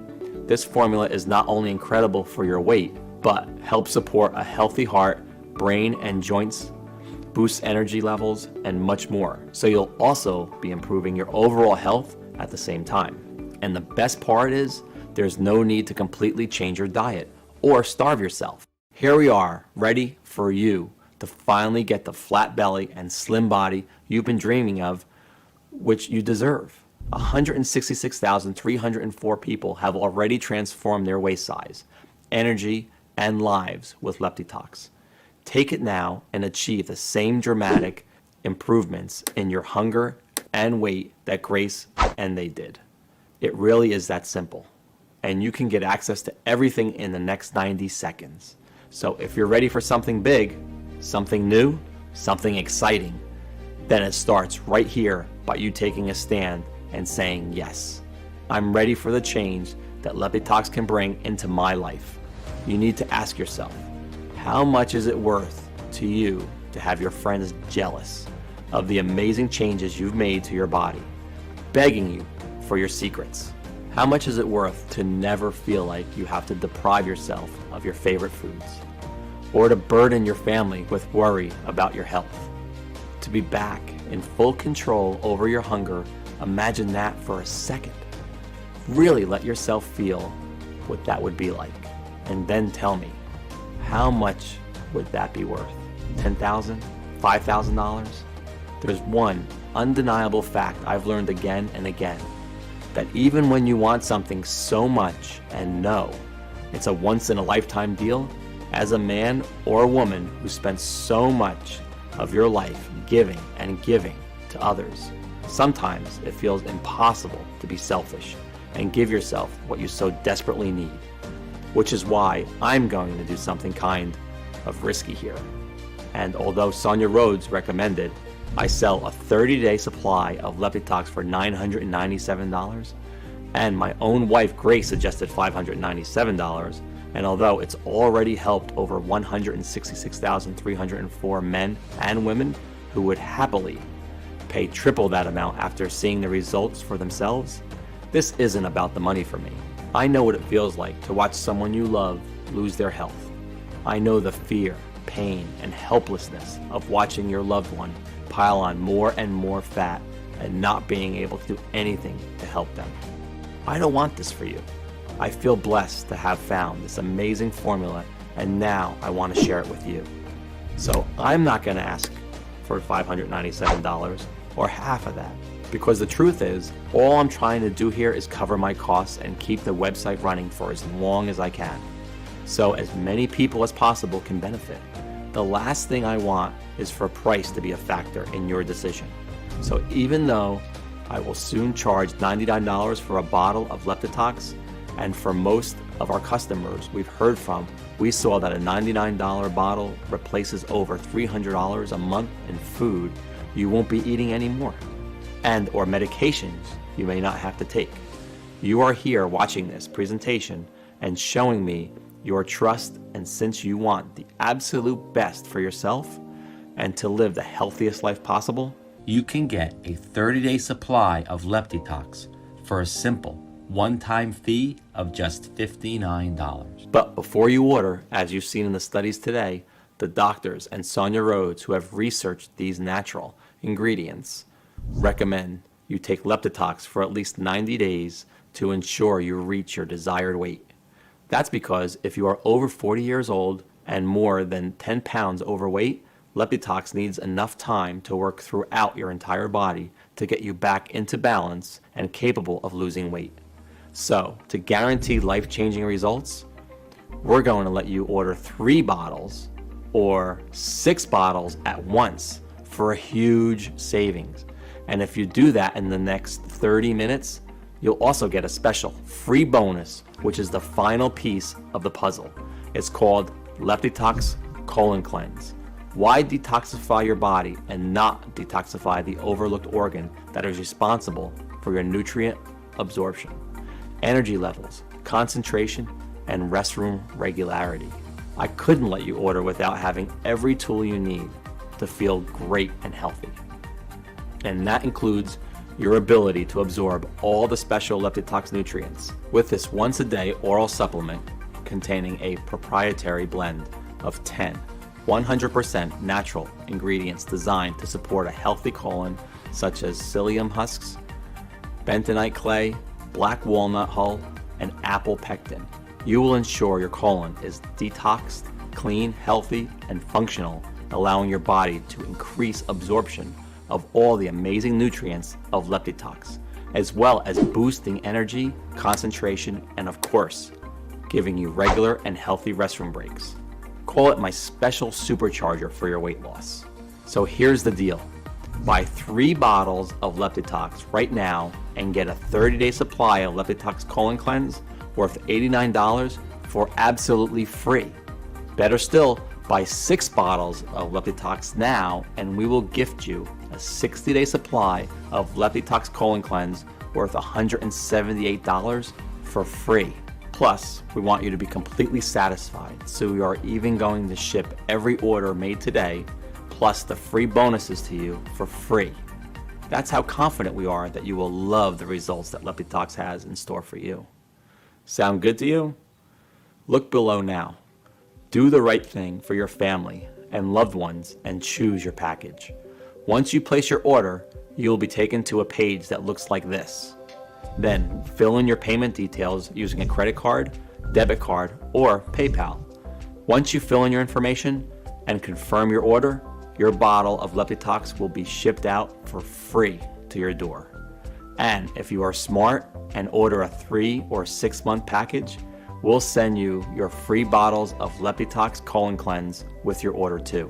This formula is not only incredible for your weight, but helps support a healthy heart, brain, and joints, boosts energy levels, and much more. So you'll also be improving your overall health at the same time. And the best part is, there's no need to completely change your diet or starve yourself. Here we are, ready for you to finally get the flat belly and slim body you've been dreaming of, which you deserve. 166,304 people have already transformed their waist size, energy, and lives with Leptitox. Take it now and achieve the same dramatic improvements in your hunger and weight that Grace and they did. It really is that simple. And you can get access to everything in the next 90 seconds. So if you're ready for something big, something new, something exciting, then it starts right here by you taking a stand and saying, yes, I'm ready for the change that Leptitox can bring into my life. You need to ask yourself, how much is it worth to you to have your friends jealous of the amazing changes you've made to your body, begging you for your secrets? How much is it worth to never feel like you have to deprive yourself of your favorite foods, or to burden your family with worry about your health? To be back in full control over your hunger, imagine that for a second. Really let yourself feel what that would be like, and then tell me, how much would that be worth? $10,000? $5,000? There's one undeniable fact I've learned again and again, that even when you want something so much and know it's a once-in-a-lifetime deal, as a man or a woman who spends so much of your life giving and giving to others, sometimes it feels impossible to be selfish and give yourself what you so desperately need. Which is why I'm going to do something kind of risky here. And although Sonia Rhodes recommended I sell a 30-day supply of Leptitox for $997, and my own wife Grace suggested $597, and although it's already helped over 166,304 men and women who would happily pay triple that amount after seeing the results for themselves, this isn't about the money for me. I know what it feels like to watch someone you love lose their health. I know the fear, pain, and helplessness of watching your loved one pile on more and more fat and not being able to do anything to help them. I don't want this for you. I feel blessed to have found this amazing formula, and now I want to share it with you. So I'm not going to ask for $597 or half of that, because the truth is, all I'm trying to do here is cover my costs and keep the website running for as long as I can, so as many people as possible can benefit. The last thing I want is for price to be a factor in your decision. So even though I will soon charge $99 for a bottle of Leptitox, and for most of our customers we've heard from, we saw that a $99 bottle replaces over $300 a month in food you won't be eating anymore, and or medications you may not have to take. You are here watching this presentation and showing me your trust, and since you want the absolute best for yourself and to live the healthiest life possible, you can get a 30-day supply of Leptitox for a simple one-time fee of just $59. But before you order, as you've seen in the studies today, the doctors and Sonia Rhodes, who have researched these natural ingredients, recommend you take Leptitox for at least 90 days to ensure you reach your desired weight. That's because if you are over 40 years old and more than 10 pounds overweight, Leptitox needs enough time to work throughout your entire body to get you back into balance and capable of losing weight. So, to guarantee life-changing results, we're going to let you order 3 bottles or 6 bottles at once for a huge savings. And if you do that in the next 30 minutes, you'll also get a special free bonus, which is the final piece of the puzzle. It's called Leptitox Colon Cleanse. Why detoxify your body and not detoxify the overlooked organ that is responsible for your nutrient absorption, energy levels, concentration, and restroom regularity? I couldn't let you order without having every tool you need to feel great and healthy. And that includes your ability to absorb all the special Leptitox nutrients with this once-a-day oral supplement containing a proprietary blend of 10 100% natural ingredients designed to support a healthy colon, such as psyllium husks, bentonite clay, black walnut hull, and apple pectin. You will ensure your colon is detoxed, clean, healthy, and functional, allowing your body to increase absorption of all the amazing nutrients of Leptitox, as well as boosting energy, concentration, and of course, giving you regular and healthy restroom breaks. Call it my special supercharger for your weight loss. So here's the deal. Buy 3 bottles of Leptitox right now and get a 30-day supply of Leptitox Colon Cleanse worth $89 for absolutely free. Better still, buy 6 bottles of Leptitox now and we will gift you a 60-day supply of Leptitox Colon Cleanse worth $178 for free. Plus, we want you to be completely satisfied, so we are even going to ship every order made today, plus the free bonuses to you for free. That's how confident we are that you will love the results that Leptitox has in store for you. Sound good to you? Look below now. Do the right thing for your family and loved ones and choose your package. Once you place your order, you will be taken to a page that looks like this. Then fill in your payment details using a credit card, debit card, or PayPal. Once you fill in your information and confirm your order, your bottle of Leptitox will be shipped out for free to your door. And if you are smart and order a 3 or 6 month package, we'll send you your free bottles of Leptitox Colon Cleanse with your order too.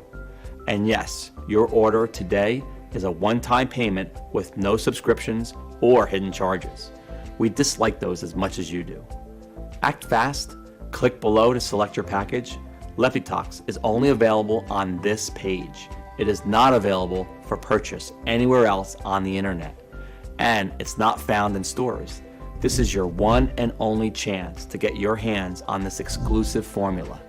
And yes, your order today is a one-time payment with no subscriptions or hidden charges. We dislike those as much as you do. Act fast, click below to select your package. Leptitox is only available on this page. It is not available for purchase anywhere else on the internet. And it's not found in stores. This is your one and only chance to get your hands on this exclusive formula.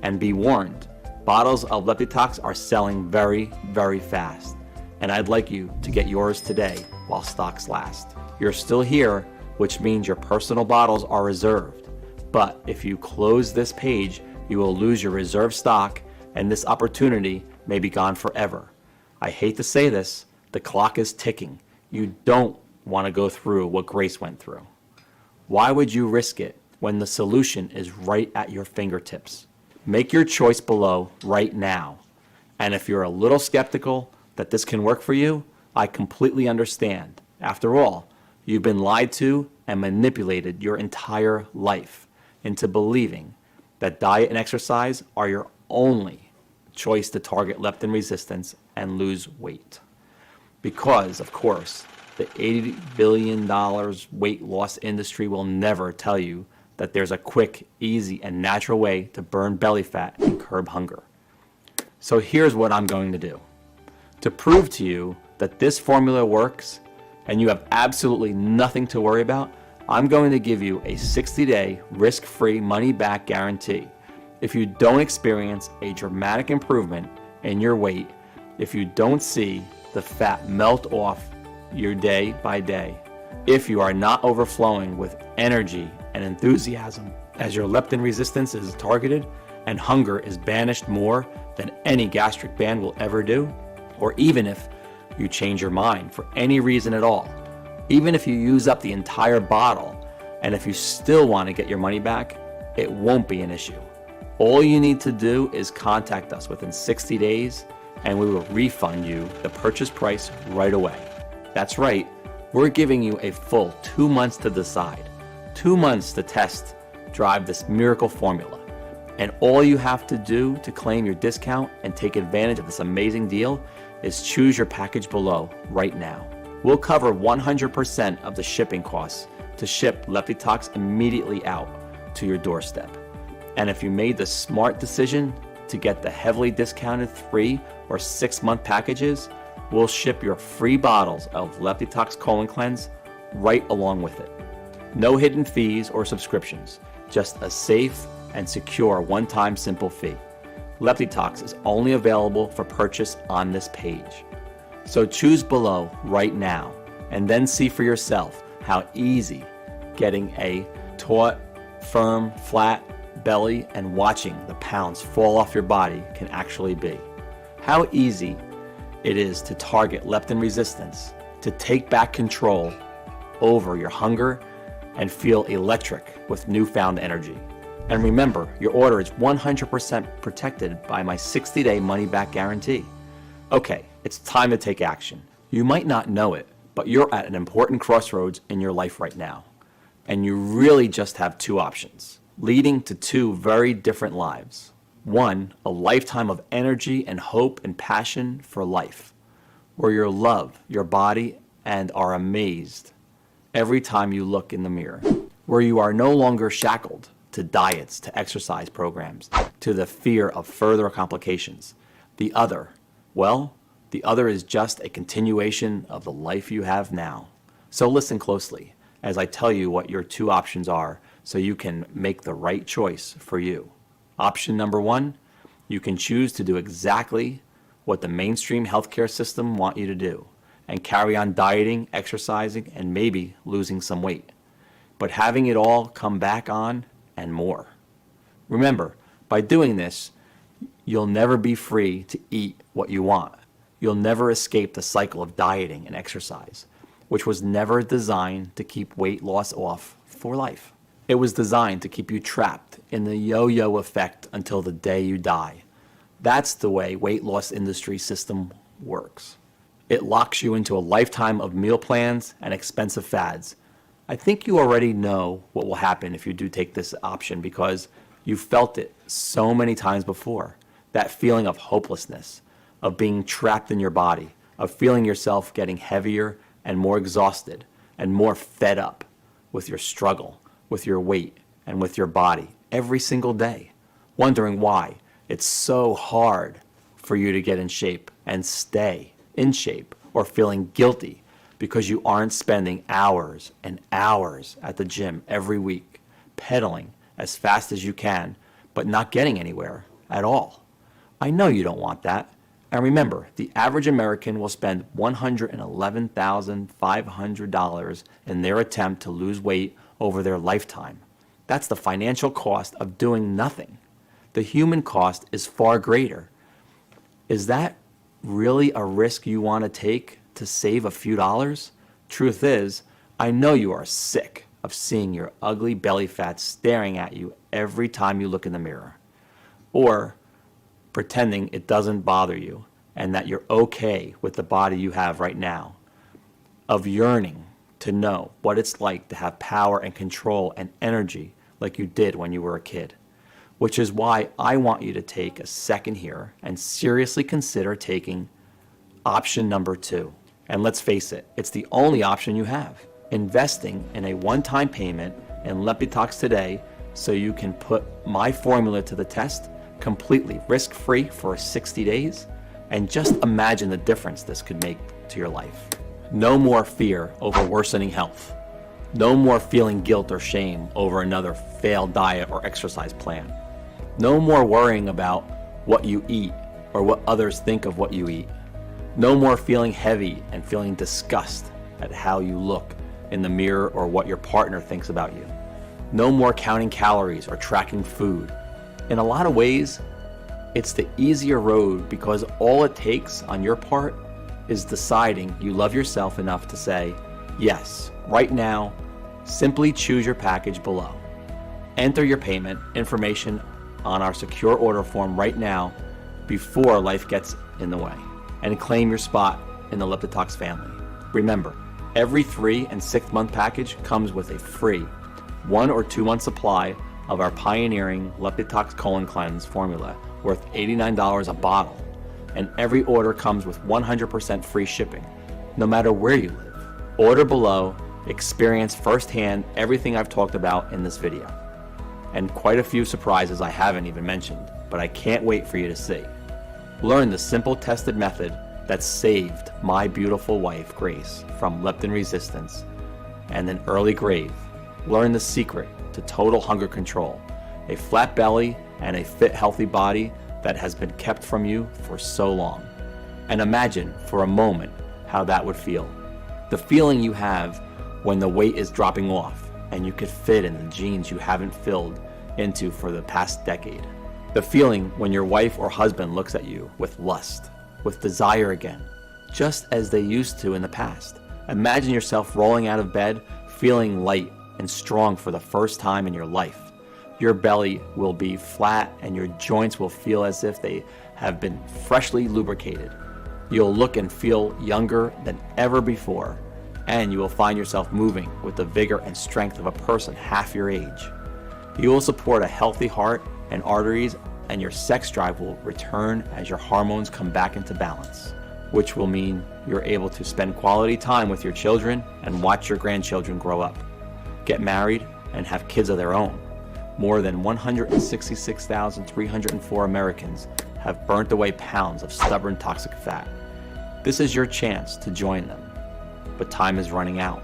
And be warned, bottles of Leptitox are selling very, very fast. And I'd like you to get yours today while stocks last. You're still here, which means your personal bottles are reserved. But if you close this page, you will lose your reserved stock and this opportunity may be gone forever. I hate to say this, the clock is ticking. You don't want to go through what Grace went through. Why would you risk it when the solution is right at your fingertips? Make your choice below right now. And if you're a little skeptical that this can work for you, I completely understand. After all, you've been lied to and manipulated your entire life into believing that diet and exercise are your only choice to target leptin resistance and lose weight. Because, of course, the $80 billion weight loss industry will never tell you that there's a quick, easy, and natural way to burn belly fat and curb hunger. So here's what I'm going to do. To prove to you that this formula works and you have absolutely nothing to worry about, I'm going to give you a 60-day risk-free money-back guarantee. If you don't experience a dramatic improvement in your weight, if you don't see the fat melt off your day by day, if you are not overflowing with energy and enthusiasm as your leptin resistance is targeted and hunger is banished more than any gastric band will ever do, or even if you change your mind for any reason at all, even if you use up the entire bottle, and if you still want to get your money back, it won't be an issue. All you need to do is contact us within 60 days and we will refund you the purchase price right away. That's right, we're giving you a full 2 months to decide, 2 months to test drive this miracle formula. And all you have to do to claim your discount and take advantage of this amazing deal is choose your package below right now. We'll cover 100% of the shipping costs to ship Leptitox immediately out to your doorstep. And if you made the smart decision to get the heavily discounted 3 or 6 month packages, we'll ship your free bottles of Leptitox Colon Cleanse right along with it. No hidden fees or subscriptions, just a safe and secure one-time simple fee. Leptitox is only available for purchase on this page. So choose below right now and then see for yourself how easy getting a taut, firm, flat belly and watching the pounds fall off your body can actually be. How easy it is to target leptin resistance, to take back control over your hunger and feel electric with newfound energy. And remember, your order is 100% protected by my 60-day money-back guarantee. Okay, it's time to take action. You might not know it, but you're at an important crossroads in your life right now. And you really just have two options, leading to two very different lives. One, a lifetime of energy and hope and passion for life, where you love your body and are amazed every time you look in the mirror, where you are no longer shackled to diets, to exercise programs, to the fear of further complications. The other, well, the other is just a continuation of the life you have now. So listen closely as I tell you what your two options are so you can make the right choice for you. Option number one, you can choose to do exactly what the mainstream healthcare system want you to do and carry on dieting, exercising, and maybe losing some weight, but having it all come back on and more. Remember, by doing this, you'll never be free to eat what you want. You'll never escape the cycle of dieting and exercise, which was never designed to keep weight loss off for life. It was designed to keep you trapped in the yo-yo effect until the day you die. That's the way weight loss industry system works. It locks you into a lifetime of meal plans and expensive fads. I think you already know what will happen if you do take this option because you've felt it so many times before. That feeling of hopelessness, of being trapped in your body, of feeling yourself getting heavier and more exhausted and more fed up with your struggle, with your weight, and with your body every single day, wondering why it's so hard for you to get in shape and stay in shape, or feeling guilty because you aren't spending hours and hours at the gym every week, pedaling as fast as you can, but not getting anywhere at all. I know you don't want that. And remember, the average American will spend $111,500 in their attempt to lose weight over their lifetime. That's the financial cost of doing nothing. The human cost is far greater. Is that really a risk you want to take to save a few dollars? Truth is, I know you are sick of seeing your ugly belly fat staring at you every time you look in the mirror, or pretending it doesn't bother you and that you're okay with the body you have right now, of yearning to know what it's like to have power and control and energy like you did when you were a kid. Which is why I want you to take a second here and seriously consider taking option number 2. And let's face it, it's the only option you have. Investing in a one-time payment in Leptitox today so you can put my formula to the test completely risk-free for 60 days. And just imagine the difference this could make to your life. No more fear over worsening health. No more feeling guilt or shame over another failed diet or exercise plan. No more worrying about what you eat or what others think of what you eat. No more feeling heavy and feeling disgust at how you look in the mirror or what your partner thinks about you. No more counting calories or tracking food. In a lot of ways, it's the easier road because all it takes on your part is deciding you love yourself enough to say, yes, right now, simply choose your package below. Enter your payment information on our secure order form right now before life gets in the way, and claim your spot in the Leptitox family. Remember, every 3 and 6 month package comes with a free 1 or 2 month supply of our pioneering Leptitox Colon Cleanse formula worth $89 a bottle, and every order comes with 100% free shipping, no matter where you live. Order below, experience firsthand everything I've talked about in this video, and quite a few surprises I haven't even mentioned, but I can't wait for you to see. Learn the simple tested method that saved my beautiful wife, Grace, from leptin resistance and an early grave. Learn the secret to total hunger control, a flat belly and a fit, healthy body that has been kept from you for so long. And imagine for a moment how that would feel. The feeling you have when the weight is dropping off and you could fit in the jeans you haven't filled into for the past decade. The feeling when your wife or husband looks at you with lust, with desire again, just as they used to in the past. Imagine yourself rolling out of bed, feeling light and strong for the first time in your life. Your belly will be flat and your joints will feel as if they have been freshly lubricated. You'll look and feel younger than ever before, and you will find yourself moving with the vigor and strength of a person half your age. You will support a healthy heart and arteries, and your sex drive will return as your hormones come back into balance, which will mean you're able to spend quality time with your children and watch your grandchildren grow up, get married, and have kids of their own. More than 166,304 Americans have burnt away pounds of stubborn toxic fat. This is your chance to join them, but time is running out.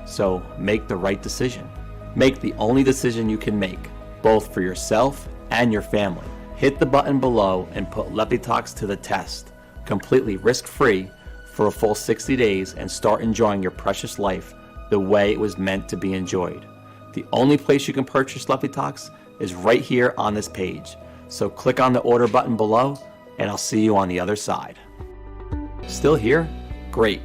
So make the right decision. Make the only decision you can make, both for yourself and your family. Hit the button below and put Leptitox to the test, completely risk-free for a full 60 days, and start enjoying your precious life the way it was meant to be enjoyed. The only place you can purchase Leptitox is right here on this page. So click on the order button below and I'll see you on the other side. Still here? Great.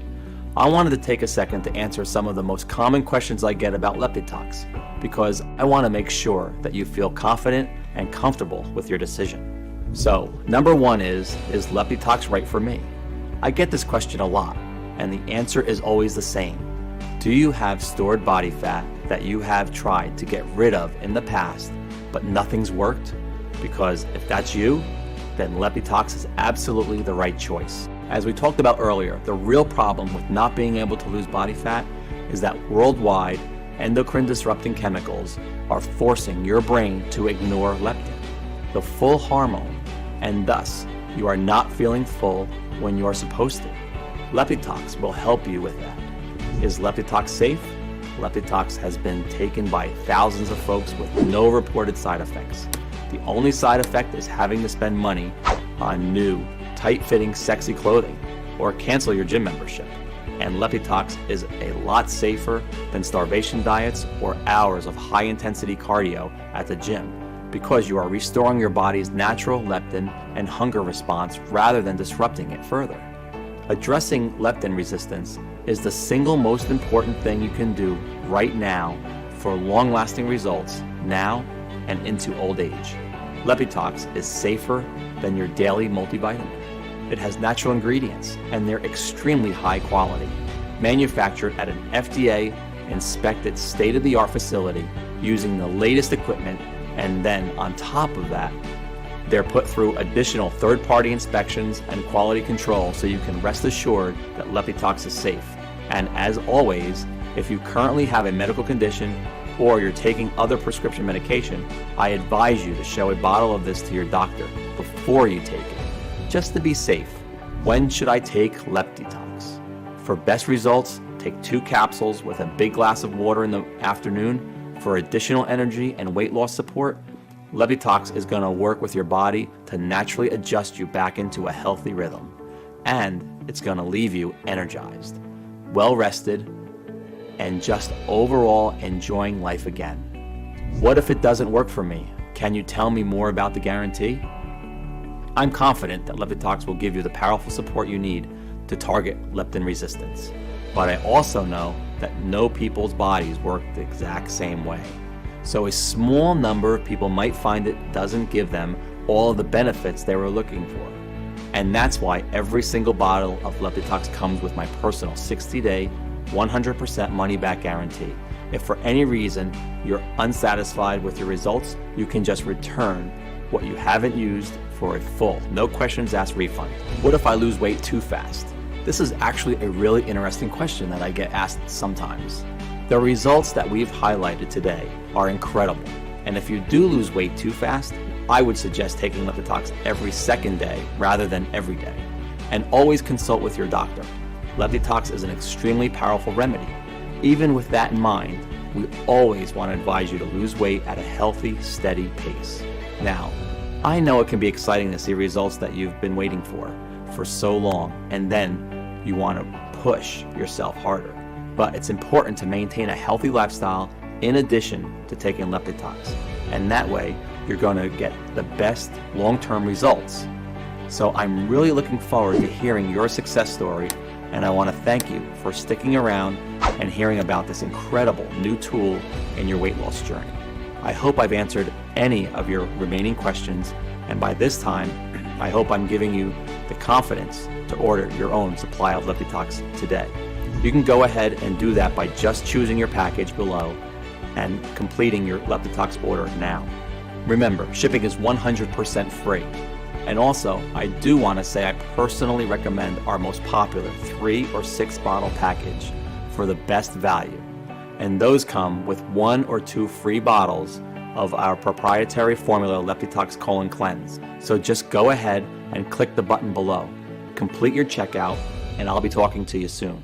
I wanted to take a second to answer some of the most common questions I get about Leptitox, because I want to make sure that you feel confident and comfortable with your decision. So, number one is Leptitox right for me? I get this question a lot, and the answer is always the same. Do you have stored body fat that you have tried to get rid of in the past, but nothing's worked? Because if that's you, then Leptitox is absolutely the right choice. As we talked about earlier, the real problem with not being able to lose body fat is that worldwide endocrine disrupting chemicals are forcing your brain to ignore leptin, the full hormone, and thus you are not feeling full when you are supposed to. Leptitox will help you with that. Is Leptitox safe? Leptitox has been taken by thousands of folks with no reported side effects. The only side effect is having to spend money on new, tight-fitting, sexy clothing, or cancel your gym membership. And Leptitox is a lot safer than starvation diets or hours of high-intensity cardio at the gym, because you are restoring your body's natural leptin and hunger response rather than disrupting it further. Addressing leptin resistance is the single most important thing you can do right now for long-lasting results now and into old age. Leptitox is safer than your daily multivitamin. It has natural ingredients, and they're extremely high quality, manufactured at an FDA-inspected state-of-the-art facility using the latest equipment, and then on top of that, they're put through additional third-party inspections and quality control so you can rest assured that Leptitox is safe. And as always, if you currently have a medical condition or you're taking other prescription medication, I advise you to show a bottle of this to your doctor before you take it, just to be safe. When should I take Leptitox? For best results, take 2 capsules with a big glass of water in the afternoon. For additional energy and weight loss support, Leptitox is going to work with your body to naturally adjust you back into a healthy rhythm. And it's going to leave you energized, well rested, and just overall enjoying life again. What if it doesn't work for me? Can you tell me more about the guarantee? I'm confident that Leptitox will give you the powerful support you need to target leptin resistance. But I also know that no people's bodies work the exact same way. So a small number of people might find it doesn't give them all of the benefits they were looking for. And that's why every single bottle of Leptitox comes with my personal 60-day, 100% money-back guarantee. If for any reason you're unsatisfied with your results, you can just return what you haven't used for a full, no questions asked refund. What if I lose weight too fast? This is actually a really interesting question that I get asked sometimes. The results that we've highlighted today are incredible, And if you do lose weight too fast, I would suggest taking Leptitox every second day rather than every day. And always consult with your doctor. Leptitox is an extremely powerful remedy. Even with that in mind, we always want to advise you to lose weight at a healthy, steady pace. Now, I know it can be exciting to see results that you've been waiting for so long, and then you want to push yourself harder. But it's important to maintain a healthy lifestyle in addition to taking Leptitox. And that way, you're going to get the best long-term results. So I'm really looking forward to hearing your success story, and I want to thank you for sticking around and hearing about this incredible new tool in your weight loss journey. I hope I've answered any of your remaining questions, and by this time, I hope I'm giving you the confidence to order your own supply of Leptitox today. You can go ahead and do that by just choosing your package below and completing your Leptitox order now. Remember, shipping is 100% free. And also, I do want to say I personally recommend our most popular 3 or 6 bottle package for the best value. And those come with 1 or 2 free bottles of our proprietary formula Leptitox Colon Cleanse. So just go ahead and click the button below. Complete your checkout, and I'll be talking to you soon.